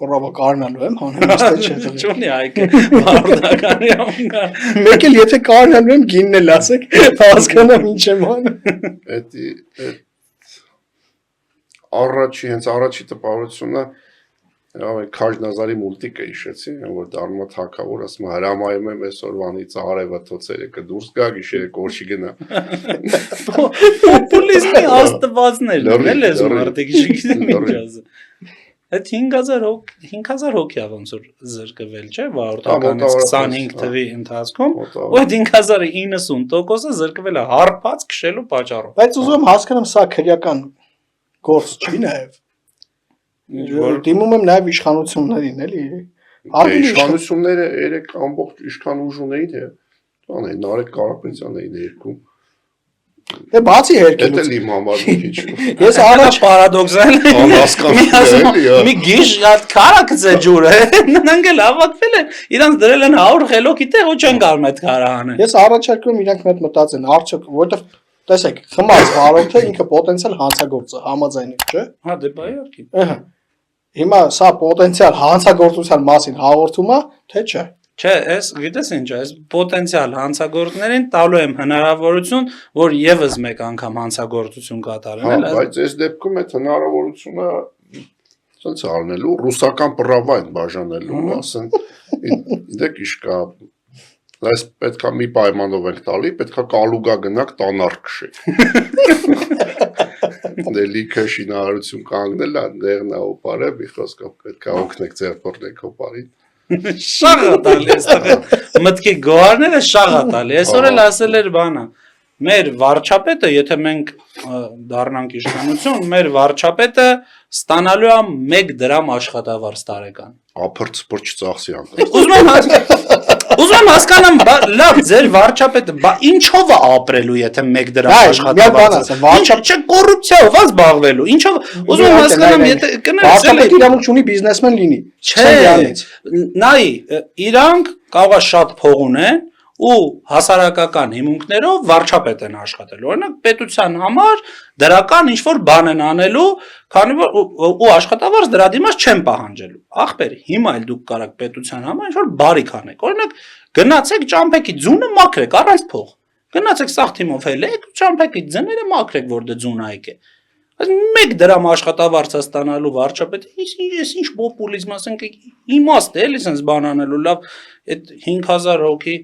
պրովոկարնալու եմ, հանրամաստ չէ։ Չունի այգը վարորդական իրավունքը։ Մեկ էլ եթե կարնալու եմ, գինն էլ ասեք, հասկանամ ինչ եմ անում։ Հենց առաջի տպավորությունը Քաջնազարի մուլտիկը հիշեցի, որ դառնում է թագավոր, ասում է հրամայում եմ այսօրվանից արևը թոցերը կդուրս գա, գիշերը կորշի գնա։ Պոպուլիզմի աստվածներն էլ ես մարդիկ չգիտեմ ինչ ասեմ։ Այդ 5000 հոգի է ոնց որ զրկվել, չէ՞, վարորդականից 25 թվի ընթացքում, ու այդ 5000-ը 90%-ը զրկվել է հարբած քշելու պատճառով։ Բայց ուզում եմ հասկանամ, սա քրեական գործ չի նաև։ Դիմում եմ նաև իշխանություններին, էլի։ Իշխանությունները երեք ամբողջ իշխան ուժ ունեին, տան Նարեկ Կարապետյանն էին երկում։ Դե բացի երկելուց։ Դա էլ իմ համար մի քիչ։ Ես առաջ պարադոքսալ անհասկանալի է։ մի գիշ հատ քարակց է ջուրը, նրանք էլ հավաքվել են, իրանք դրել են 100 խելոքի տեղ ու չեն կարող այդ քարը հանել։ Ես առաջարկում իրանք մեծ մտածեն, արդյոք որովհետև տեսեք, խմած վարորդը ինքը պոտենցիալ հանցագործ է, համաձայն եք, չէ՞։ Հա, դե բայ իհարկե։ Ահա։ Հիմա սա պոտենցիալ հանցագործության մասին հաղորդում է, թե չէ։ Չէ, այս գիտես ինչ է, այս պոտենցիալ հանցագործներին տալու եմ հնարավորություն, որ եւս մեկ անգամ հանցագործություն կատարեն, բայց այս դեպքում այդ հնարավորությունը ոնց առնելու ռուսական պրավային բաժանելու, ասեն, դեք իշկա Այս պետքա մի պայմանով ենք տալի, պետքա կալուգա գնաք տանար քշեք։ Դե լիքը շինարարություն կանգնել է, դեղն է օպարը, մի խոսքով պետքա օգնեք ձեռքորնեք օպարին։ Շաղը տալի, մտքի գոհարները շաղ է տալի։ Այսօր էլ ասել էր բանը։ Մեր վարչապետը, եթե մենք դառնանք իշխանություն, մեր վարչապետը ստանալու է 1 դրամ աշխատավարձ տարեկան։ Ափրց-փրջ ծախսի անկած։ Ուզում եմ հասկանամ, լավ, ձեր վարչապետը, ինչով է ապրելու, եթե 1 դրամ աշխատավարձ։ Չէ, կոռուպցիայով է զբաղվելու։ Ինչով, ուզում եմ հասկանամ, եթե վարչապետը իրավունք ունի բիզնեսմեն լինի։ Չէ, նայ, իրանք կարող է շատ փող ունեն ու հասարակական հիմունքներով վարչապետ են աշխատելու։ Օրինակ պետության համար դրական ինչ-որ բան են անելու, քանի որ ու աշխատավարձ դրա դիմաց չեն պահանջելու։ Ախպեր, հիմա էլ դուք կարաք պետության համար ինչ-որ բարիք անեք։ Օրինակ գնացեք ճամփեքի ձունը մաքրեք առանց փող։ Գնացեք սաղ թիմով հելեք, ճամփեքի ձները մաքրեք, որ դե ձուն այկ է։ Այս 1 դրամ աշխատավարձ ստանալու վարչապետը ինչ պոպուլիզմ ասենք իմաստ է, էլի sense բան անելու, լավ, այդ 5000 հոգի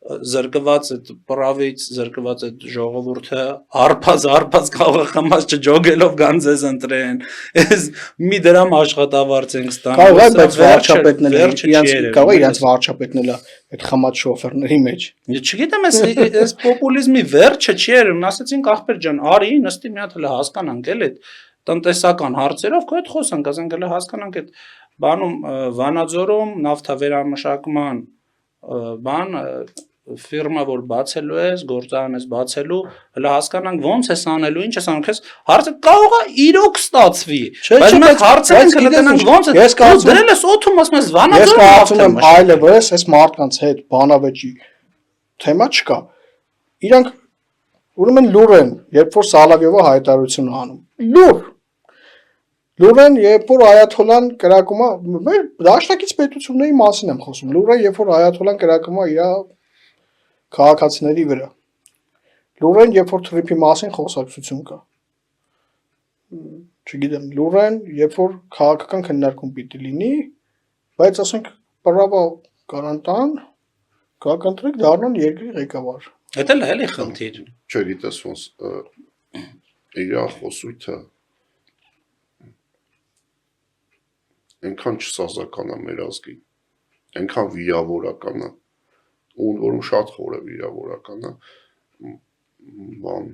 զրկված այդ պրավից զրկված այդ ժողովուրդը արփած կարող է խմած չջոգելով գան ձեզ ընտրեն այս մի դրամ աշխատավարձ են ստանում կարող է բայց վարչապետն էլ կարող է իրանց վարչապետն էլ այդ խմած շոֆերների մեջ չգիտեմ այս պոպուլիզմի վերջը չի երևում ասեցինք ախպեր ջան արի նստի մի հատ հələ հասկանանք էլ այդ տնտեսական հարցերով քո հետ խոսանք ասենք հələ հասկանանք այդ բանում Վանաձորում նավթավերամշակման բան ֆիրմա որ բացելու ես, գործարան ես բացելու, հələ հասկանանք ոնց ես անելու, ինչ ես անում, քեզ հարցը կարող է իրոք ստացվի, բայց մենք հարցը ենք լտնանք ոնց է, դրել ես օթում ասում ես Վանաձորում, ես կարծում եմ այլևս այս մարդկանց հետ բանավեճի թեմա չկա։ Իրանք ուրեմն լուր են, երբ որ Սալավյովը հայտարարություն անում։ Լուր են, երբ որ Այաթոլան կրակում է, մեր դաշնակից պետությունների մասին եմ խոսում։ Լուր է, երբ որ Այաթոլան կրակում է իր քաղաքացիների վրա։ Լուր են, երբ որ թրիփի մասին խոսակցություն կա։ Չգիտեմ, լուր են, երբ որ քաղաքական քննարկում պիտի լինի, բայց ասենք պրավա կարանտան, կընտրեք դառնան երկրի ղեկավար։ Դա էլ էլի խնդիր։ Չգիտես ոնց իր խոսույթը այնքան չսազական է մեր ազգին, այնքան վիրավորական է, որում շատ խորը վիրավորական է, բան,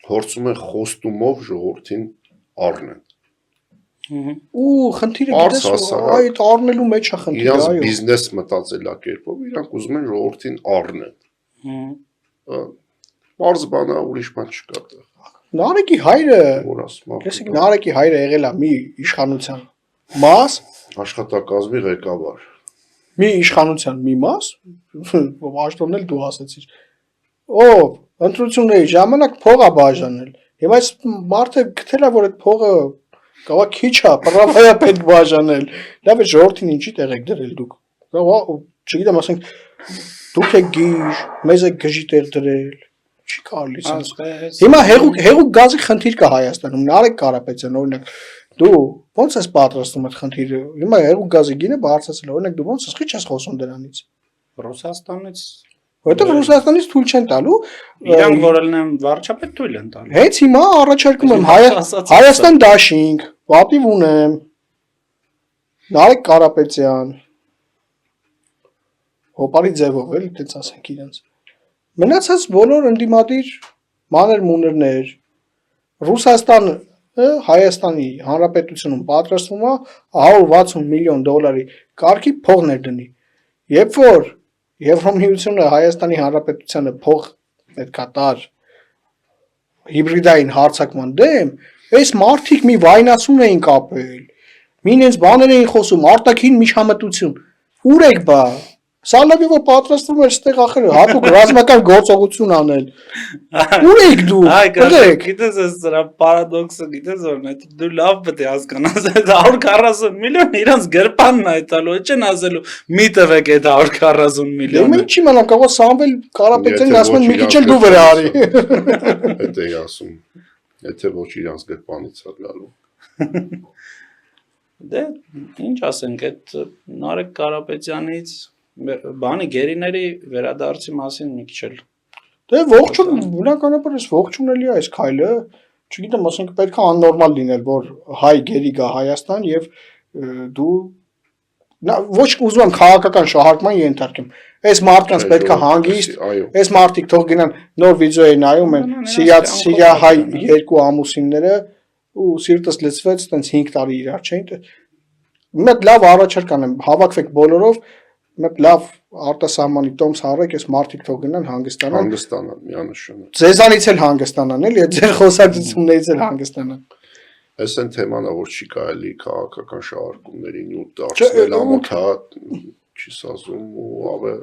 հորցում են խոստումով ժողովրդին առնեն։ Ու խնդիրը գիտես, այդ առնելու մեջ է խնդիրը, այո։ Իրանց բիզնես մտածելակերպով իրանք ուզում են ժողովրդին առնեն։ Պարզ բան է, ուրիշ բան չկա տեղ։ Նարեկի հայրը, լսեք, Նարեկի հայրը եղել է մի իշխանության մաս, աշխատակազմի ղեկավար։ Մի իշխանության մի մաս, աշտոնն էլ դու ասեցիր։ Ով ընտրությունների ժամանակ փող է բաժանել։ Եվ այս մարդը գտել է, որ այդ փողը կարող քիչ է, պրավայա պետք բաժանել։ Լավ է ժողովրդին ինչի տեղ եք դրել դուք։ Չգիտեմ, ասենք դուք եք գիժ, մեզ եք գժի տեղ դրել։ Չի կարելի։ Հիմա հեղուկ գազի խնդիր կա Հայաստանում։ Նարեկ Կարապետյան, օրինակ, դու ո՞նց ես պատրաստում այդ խնդիրը։ Հիմա հեղուկ գազի գինը բարձրացել է, օրինակ դու ո՞նց ես քիչ ես խոսում դրանից։ Ռուսաստանից Որտեղ Ռուսաստանից թույլ չեն տալու։ Իրանք որ ելնեն վարչապետ թույլ են տալու։ Հենց հիմա առաջարկում եմ Հայաստան դաշինք, պատիվ ունեմ։ Նարեկ Կարապետյան։ Հոպարի ձևով էլի տենց ասենք իրենց։ Մնացած բոլոր ընդդիմադիր մանր-մուներներ Ռուսաստանը Հայաստանի Հանրապետությունում պատրաստվում է 160 միլիոն դոլարի կարգի փող ներդնի։ Երբ որ Եվրոմիությունը Հայաստանի Հանրապետությանը փող պետքա տար հիբրիդային հարձակման դեմ, այս մարդիկ մի վայնասուն էին կապել։ Մինենց բաներ էին խոսում, արտաքին միջամտություն։ Ուր եք բա։ Սալավյովը պատրաստվում էր ստեղ ախր հատուկ ռազմական գործողություն անել։ Ուր եք դու։ Գիտես այս դրա պարադոքսը գիտես որն է, դու լավ պետք է հասկանաս, 140 միլիոն իրանց գրպանն է տալու, չեն ասելու մի տվեք այդ 140 միլիոնը։ Մենք չի մնամ կարող Սամվել Կարապետյանն ասում են մի քիչ էլ դու վրա արի։ Դա է ասում։ Եթե ոչ իրանց գրպանից է գալու։ Դե ինչ ասենք, այդ Նարեկ Կարապետյանից բանի գերիների վերադարձի մասին մի քիչ էլ։ Դե ողջուն, բնականաբար էս ողջունելի է այս քայլը, չգիտեմ, ասենք պետք է աննորմալ լինել, որ հայ գերի գա Հայաստան եւ դու ոչ ուզում եմ քաղաքական շահարկման ենթարկեմ։ Այս մարդկանց պետք է հանգիստ, այս մարդիկ թող գնան նոր վիդեոյի նայում են Սիրիա հայ երկու ամուսինները ու սիրտս լցվեց, տենց 5 տարի իրար չէին։ Մեկ լավ առաջարկ անեմ, հավաքվեք բոլորով, մեկ լավ արտասահմանի տոմս հարեք, այս մարդիկ թող գնան հանգստանան։ Հանգստանան, միանշանակ։ Ձեզանից էլ հանգստանան, էլի, ձեր խոսակցություններից էլ հանգստանան։ Այս են թեման, որ չի կարելի քաղաքական շահարկումների նյութ դարձնել ամոթա, չի սազում ու ավե։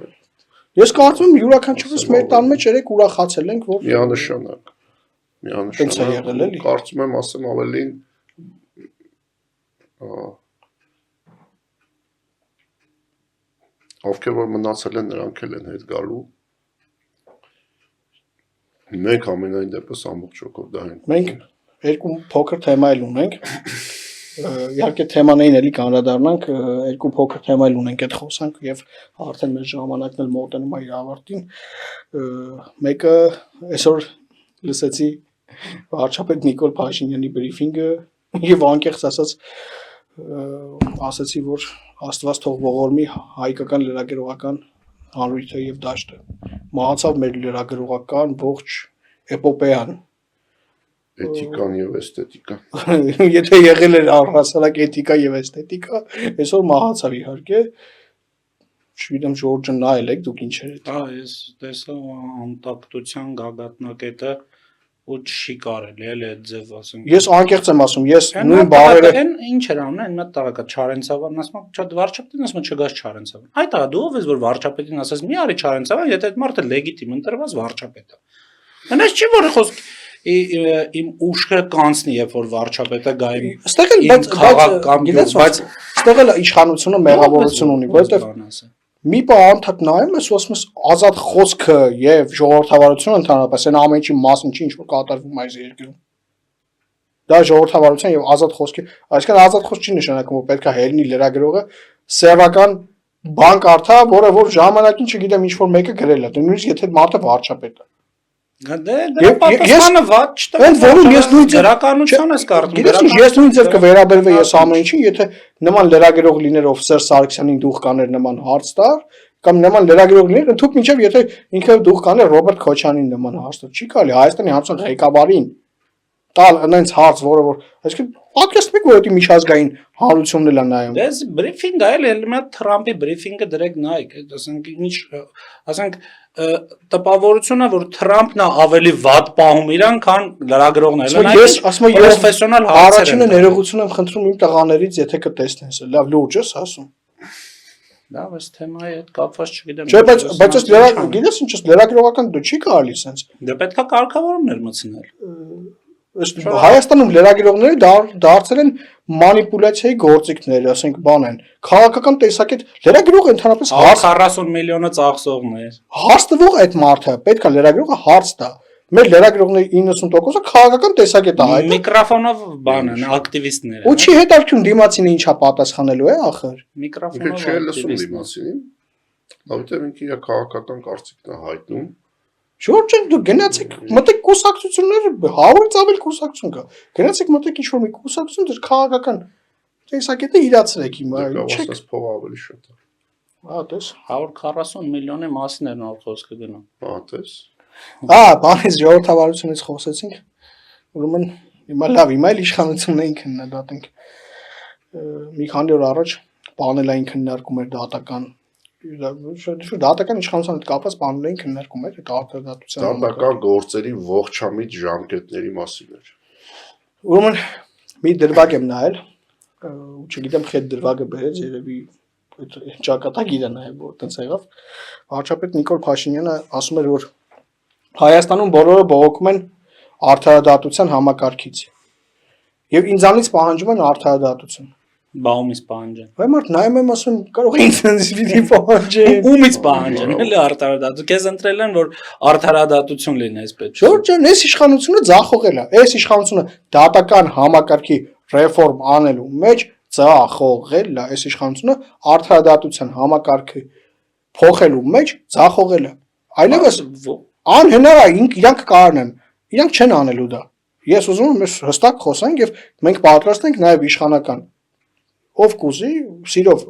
Ես կարծում եմ յուրաքանչյուրս մեր տան մեջ երեք ուրախացել ենք, որ Միանշանակ։ Տենց է եղել, էլի։ Կարծում եմ ասեմ ավելին ովքեր որ մնացել են, նրանք էլ են հետ գալու։ Մենք ամենայն դեպս ամբողջ շոկով դա ենք։ Մենք երկու փոքր թեմա էլ ունենք։ Իհարկե թեմաներին էլի կանրադառնանք, երկու փոքր թեմա էլ ունենք, այդ խոսանք եւ արդեն մեր ժամանակն էլ մոտենում է իր ավարտին։ Մեկը այսօր լսեցի վարչապետ Նիկոլ Փաշինյանի բրիֆինգը եւ անկեղծ ասած ասացի, որ Աստված թող ողորմի հայկական լրագրողական հանրույթը եւ դաշտը։ Մահացավ մեր լրագրողական ողջ էպոպեան։ Էթիկան եւ էսթետիկան։ Եթե եղել էր առհասարակ էթիկա եւ էսթետիկա, այսօր մահացավ իհարկե։ Չգիտեմ Ժորժը նայել եք դուք ինչեր եք։ Ես տեսա անտակտության գագաթնակետը ու չի կարելի էլի այդ ձև ասում։ Ես անկեղծ եմ ասում, ես նույն բառերը ինչ էր անում, այն մտ տղակա Չարենցավանն ասում, չէ վարչապետին ասում չգաս Չարենցավան։ Այդ աղա դու ով ես որ վարչապետին ասես մի արի Չարենցավան, եթե այդ մարդը լեգիտիմ ընտրված վարչապետ է։ Այնպես չի որ խոսք իմ ուշքը կանցնի, երբ որ վարչապետը գա իմ ստեղ էլ բայց ստեղ էլ իշխանությունը մեղավորություն ունի, որովհետև մի բան անդադ նայում ես ու ասում ես ազատ խոսքը եւ ժողովրդավարությունը ընդհանրապես այն ամեն ինչի մասին չի ինչ որ կատարվում այս երկրում։ Դա ժողովրդավարության եւ ազատ խոսքի, այսինքն ազատ խոսք չի նշանակում որ պետք է հելնի լրագրողը սերվական բան կարդա, որը որ ժամանակին չգիտեմ ինչ որ մեկը գրել է, նույնիսկ եթե մարդը վարչապետ է։ Դե պատասխանը ված չտա։ Ընդ որում ես նույն դրականություն ես կարդում։ Գիտես ես նույն ձև կվերաբերվեի ես ամեն ինչին, եթե նման լրագրող լիներ Օֆսեր Սարգսյանին դուխ կաներ նման հարց տար, կամ նման լրագրող լիներ, ընդհանուր մինչև եթե ինքը դուխ կաներ Ռոբերտ Քոչանին նման հարց տար, չի կարելի Հայաստանի հանրության ղեկավարին տալ այնց հարց, որը որ այսինքն պատկերացնեք որ դա միջազգային հանրությունն էլ է նայում։ Դες բրիֆինգը էլ մի Թրամփի բրիֆինգը դրեք նայեք, ասենք ինչ, ասենք տպավորությունը որ Թրամփն է ավելի վատ պահում իրան, քան լրագրողները։ Ես ասում եմ պրոֆեսիոնալ հարցեր։ Առաջինը ներողություն եմ խնդրում իմ տղաներից, եթե կտեսնեն սա, լավ լուրջ ես ասում։ Լավ, այս թեմայի հետ կապված չգիտեմ։ Չէ, բայց ես գիտես ինչ ես լրագրողական դու չի կարելի սենց։ Դե պետքա կարգավորումներ մտցնել։ Հայաստանում լրագրողները դարձել են մանիպուլյացիայի գործիքներ, ասենք բան են։ Քաղաքական տեսակետ լրագրողը ընդհանրապես 40 միլիոնը ծախսողներ։ Հարց տվող այդ մարդը պետք է լրագրողը հարց տա։ Մեր լրագրողների 90%-ը քաղաքական տեսակետ է հայտ։ Միկրոֆոնով բան են, ակտիվիստներ են։ Ու չի հետաքրքրում դիմացինը ինչա պատասխանելու է ախր։ Միկրոֆոնով չէ լսում դիմացինին։ Լավիտև ինքը իր քաղաքական կարծիքն է հայտնում։ Ժորժ դու գնացեք մտեք կուսակցությունները 100-ից ավել կուսակցություն կա։ Գնացեք մտեք ինչ որ մի կուսակցություն դեր քաղաքական տեսակետը իրացրեք հիմա։ Չէ՞։ Փողը ավելի շատ է։ Հա, տես 140 միլիոնի մասին էր նոր խոսքը գնում։ Հա, տես։ Բանից ժողովրդավարությունից խոսեցինք։ Ուրեմն հիմա լավ, հիմա էլ իշխանությունն էին քննադատենք։ Մի քանի օր առաջ պանելային քննարկում էր դատական դատական իշխանության հետ կապված պանելային քննարկում էր այդ արտադրության դատական գործերի ողջամիտ ժամկետների մասին էր։ Ուրեմն մի դրվագ եմ նայել, ու չգիտեմ խետ դրվագը բերեց երևի այդ ճակատագիրը նայել որ տենց եղավ։ Վարչապետ Նիկոլ Փաշինյանը ասում էր որ Հայաստանում բոլորը բողոքում են արդարադատության համակարգից։ Եվ ինձանից պահանջում են արդարադատություն։ Բաումից պահանջեն։ Վայ մարդ նայում եմ ասում կարող է ինձանից պիտի պահանջեն։ Ումից պահանջեն, էլի արդարադատություն։ Քեզ ընտրել են որ արդարադատություն լինի այսպես։ Ժորժ այս իշխանությունը ձախողել է։ Այս իշխանությունը դատական համակարգի ռեֆորմ անելու մեջ ձախողել է։ Այս իշխանությունը արդարադատության համակարգը փոխելու մեջ ձախողել է։ Այլևս անհնար է իրանք կարողան իրանք չեն անելու դա։ Ես ուզում եմ հստակ խոսանք եւ մենք պատրաստ ենք նաեւ իշխանական ով կուզի սիրով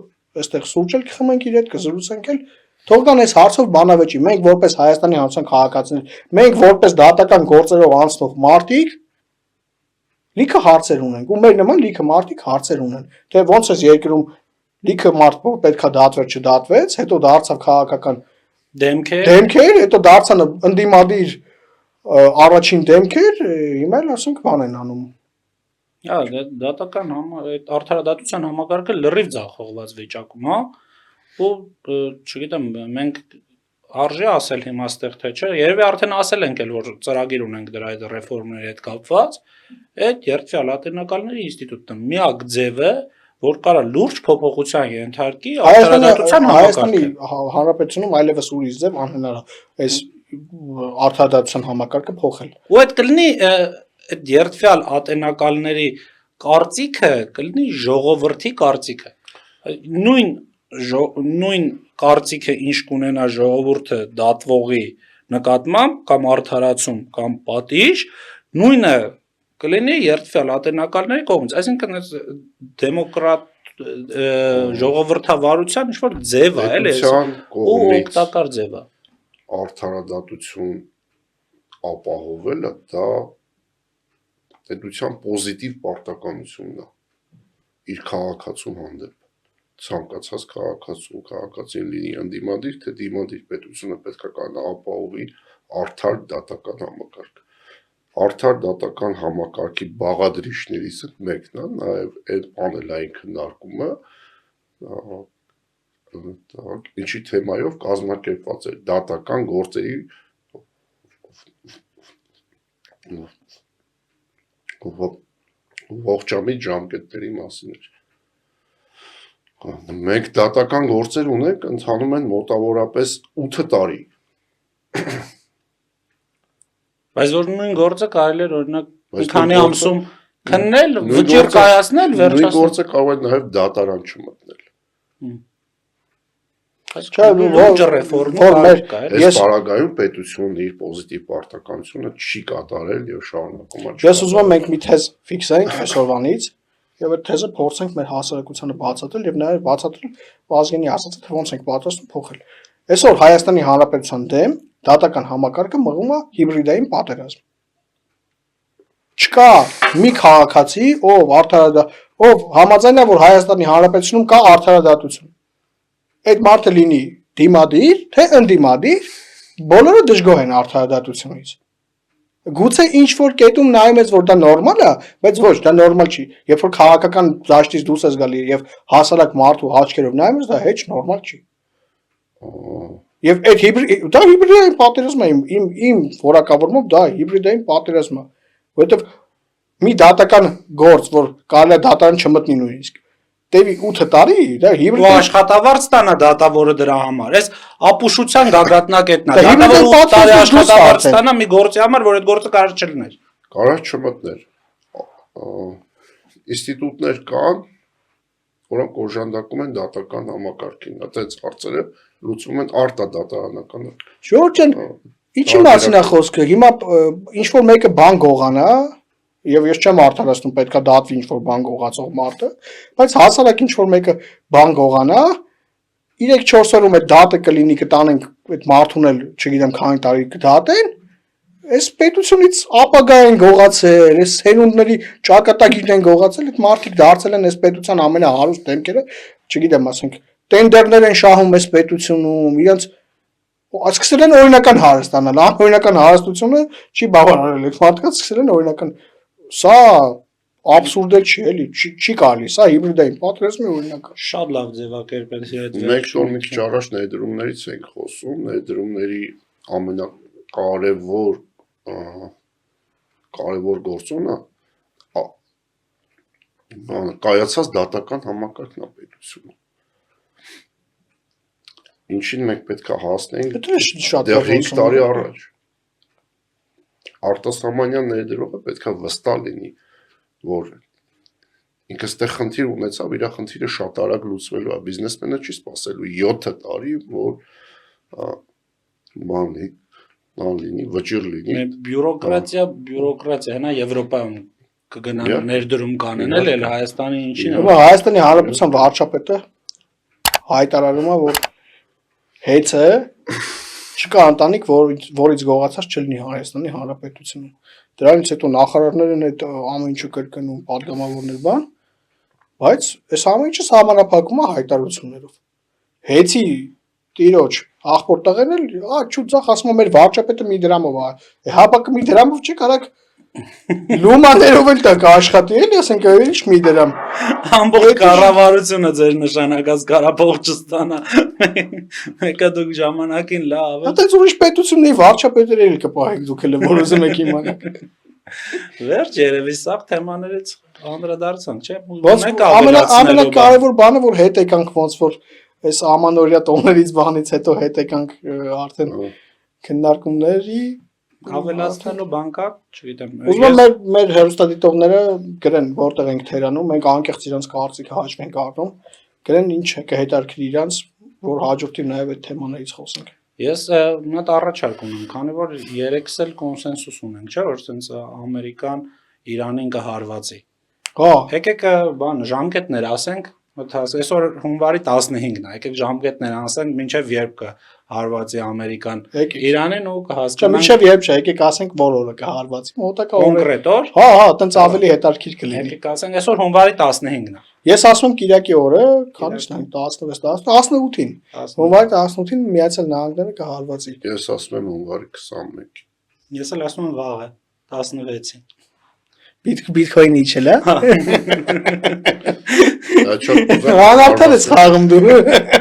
այստեղ սուրճ էլ կխմենք իր հետ, կզրուցենք էլ թող կան այս հարցով բանավեճի։ Մենք որպես Հայաստանի Հանրության քաղաքացիներ, մենք որպես դատական գործերով անցնող մարդիկ լիքը հարցեր ունենք ու մեր նման լիքը մարդիկ հարցեր ունեն, թե ոնց է երկրում լիքը մարդ որ պետքա դատվեր չդատվեց, հետո դարձավ քաղաքական դեմքեր, հետո դարձան ընդդիմադիր առաջին դեմքեր, հիմա էլ ասենք բան են անում։ Դատական այդ արդարադատության համակարգը լրիվ ձախողված վիճակում է, ու չգիտեմ, մենք արժի ասել հիմա ստեղ թե չէ, երևի արդեն ասել ենք էլ որ ծրագիր ունենք դրա այդ ռեֆորմների հետ կապված, այդ երթյալ ատենակալների ինստիտուտն է միակ ձևը, որ կարա լուրջ փոփոխության ենթարկի արդարադատության համակարգը։ Հայաստանի Հանրապետությունում այլևս ուրիշ ձև անհնար է այս արդարադատության համակարգը փոխել։ Ու այդ կլինի այդ երթյալ ատենակալների կարծիքը կլինի ժողովրդի կարծիքը։ Նույն կարծիքը ինչ կունենա ժողովուրդը դատվողի նկատմամբ կամ արդարացում կամ պատիժ, նույնը կլինի երթյալ ատենակալների կողմից, այսինքն դեմոկրատ ժողովրդավարության ինչ-որ ձև է, էլի, ու օգտակար ձև է։ Արդարադատություն ապահովելը դա պետության պոզիտիվ պարտականությունն է իր քաղաքացուն հանդեպ, ցանկացած քաղաքացին լինի ընդդիմադիր, թե դիմադիր, պետությունը պետք է կանա ապահովի արդար դատական համակարգ։ Արդար դատական համակարգի բաղադրիչներից մեկն է նաև այդ անելային քննարկումը, ինչի թեմայով կազմակերպված է դատական գործերի ողջամիտ ժամկետների մասին էր։ Մենք դատական գործեր ունենք, ընթանում են մոտավորապես 8 տարի։ Բայց որ նույն գործը կարելի է օրինակ մի քանի ամսում քննել, վճիռ կայացնել, վերջացնել։ Նույն գործը կարող է նաև դատարան չմտնել։ Այս պարագայում պետությունն իր պոզիտիվ պարտականությունը չի կատարել եւ շարունակում է։ Ես ուզում եմ մենք մի թեզ ֆիքսենք այսօրվանից եւ այդ թեզը փորձենք մեր հասարակությանը բացատրել եւ նաեւ բացատրել Վազգենի ասածը թե ոնց ենք պատրաստվում փոխել։ Այսօր Հայաստանի Հանրապետության դեմ դատական համակարգը մղում է հիբրիդային պատերազմ։ Չկա մի քաղաքացի, ով համաձայն է որ Հայաստանի Հանրապետությունում կա արդարադատություն։ Այդ մարդը լինի դիմադիր, թե ընդդիմադիր, բոլորը դժգոհ են արդարադատությունից։ Գուցե ինչ որ կետում նայում ես որ դա նորմալ է, բայց ոչ, դա նորմալ չի։ Երբ որ քաղաքական դաշտից դուրս ես գալի եւ հասարակ մարդու աչքերով նայում ես, դա հեչ նորմալ չի։ Եվ այդ հիբրիդային պատերազմ է իմ որակավորմամբ դա հիբրիդային պատերազմ է, որովհետեւ մի դատական գործ, որ կարելի է դատարան չմտնի նույնիսկ տևի 8 տարի, դա հիբրիդ աշխատավարձ ստանա դատավորը դրա համար։ Այս ապուշության գագաթնակետն է։ Դատավորը 8 տարի աշխատավարձ ստանա մի գործի համար, որ այդ գործը կարող չլիներ։ Կարող չմտներ։ Ինստիտուտներ կան, որոնք օժանդակում են դատական համակարգին, այդպես հարցերը լուծվում են արտադատարանական։ Ժորժ ջան, ինչի մասին է խոսքը։ Հիմա ինչ որ մեկը բան գողանա, եւ ես չեմ արդարացնում պետքա դատվի ինչ որ բան գողացող մարդը, բայց հասարակ ինչ որ մեկը բան գողանա, 3-4 օրում այդ դատը կլինի կտանենք այդ մարդուն էլ, չգիտեմ, քանի տարի կդատեն, այս պետությունից ապագա են գողացել, այս հերունդների ճակատագիրն են գողացել, այդ մարդիկ դարձել են այս պետության ամենահարուստ դեմքերը, չգիտեմ, ասենք, տենդերներ են շահում այս պետությունում, իրենց սկսել են օրինական հարուստ ստանալ, օրինական հարստությունը չի բավարարել, այդ մարդկանց սկսել են օրինական Սա absurd չի էլի, չի կարելի, սա հիբրիդային պատերազմի օրինակ է։ Շատ լավ ձևակերպել այդ Մենք շուտ մի քիչ առաջ ներդրումներից ենք խոսում, ներդրումների ամենակարևոր գործոնը կայացած դատական համակարգն է պետությունը։ Ինչին մենք պետք է հասնենք դեռ 5 տարի առաջ։ Արտասահմանյան ներդրողը պետք է վստահ լինի, որ ինքը ստեղ խնդիր ունեցավ, իր խնդիրը շատ արագ լուծվելու է, բիզնեսմենը չի սպասելու 7 տարի, որ բան լինի, վճիռ լինի։ Բյուրոկրատիա, հենա Եվրոպայում կգնան ներդրում կանեն, էլ Հայաստանի ինչին։ Հայաստանի Հանրապետության վարչապետը հայտարարում է, որ հեծը չկա ընտանիք, որից գողացած չլինի Հայաստանի Հանրապետությունում։ Դրանից հետո նախարարներն այդ ամեն ինչը կրկնում, падգամավորներ բան, բայց այս ամեն ինչը սահմանափակում է հայտարարություններով։ Հեծի տիրոջ աղբոր տղեն էլ, չուծախ ասում է մեր վարչապետը մի դրամով է։ Հապակը մի դրամով չի կարակ լումաներով էլ տակ աշխատի էլի, ասենք ինչ մի դրամ։ Ամբողջ կառավարությունը ձեր նշանակած Ղարաբաղ չստանա։ Մեկը դուք ժամանակին լավ է։ Այդպես ուրիշ պետությունների վարչապետեր էլ կպահեք դուք էլ որ ուզում եք իմանալ։ Վերջ երևի սա թեմաներից անդրադարձանք, չէ՞։ Ամենակարևոր բանը որ հետ եկանք ոնց որ այս ամանորյա տոներից բանից հետո հետ եկանք արդեն քննարկումների ավելացնելու բան կա, չգիտեմ։ Ուզում եմ մեր հեռուստադիտողները գրեն որտեղ ենք թերանում, մենք անկեղծ իրենց կարծիքը հաշվենք առնում, գրեն ինչ է կհետաքրքրի իրենց, որ հաջորդի նաև այդ թեմաներից խոսենք։ Ես մի հատ առաջարկ ունեմ, քանի որ երեքս էլ կոնսենսուս ունենք, չէ՞, որ ցենց Ամերիկան Իրանին կհարվածի։ Հա, Եկեք բան ժամկետներ ասենք, այսօր հունվարի 15-ն է, եկեք ժամկետներ ասենք, մինչև երբ կհարվածի Ամերիկան Իրանին ու կհասկանանք։ Մինչև երբ չէ, եկեք ասենք որ օրը կհարվածի, մոտակա օրը։ Կոնկրետ օր։ Հա, տենց ավելի հետաքրքիր կլինի։ Եկեք ասենք, այսօր հունվարի 15-ն է։ Ես ասում եմ Կիրակի օրը, քանիսն է 18-ին։ Հունվարի 18-ին Միացյալ Նահանգները կհարվածի։ Ես ասում եմ հունվարի 21։ Ես էլ ասում եմ վաղը 16-ին։ Բիթքոյնի իջել է։ Դա շատ կուզեմ։ Անարդար ես խաղում դու։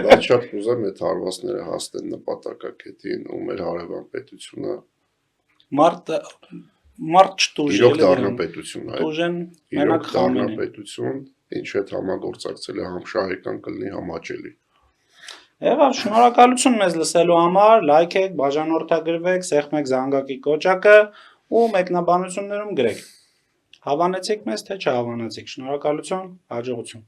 Դա շատ կուզեմ այդ հարվածները հասնեն նպատակակետին ու մեր հարևան պետությունը Մարտ չտուժի։ իրոք դառնա պետություն, Տուժեն իրոք մենակ դառնա խամին։ պետություն, ինչ հետ համագործակցել է համ շահեկան կլինի, համ հաճելի։ Եղավ, շնորհակալություն մեզ լսելու համար, լայքեք, բաժանորդագրվեք, սեղմեք զանգակի կոճակը ու մեկնաբանություններում գրեք։ Հավանեցիք մեզ, թե չհավանեցիք։ Շնորհակալություն, հաջողություն։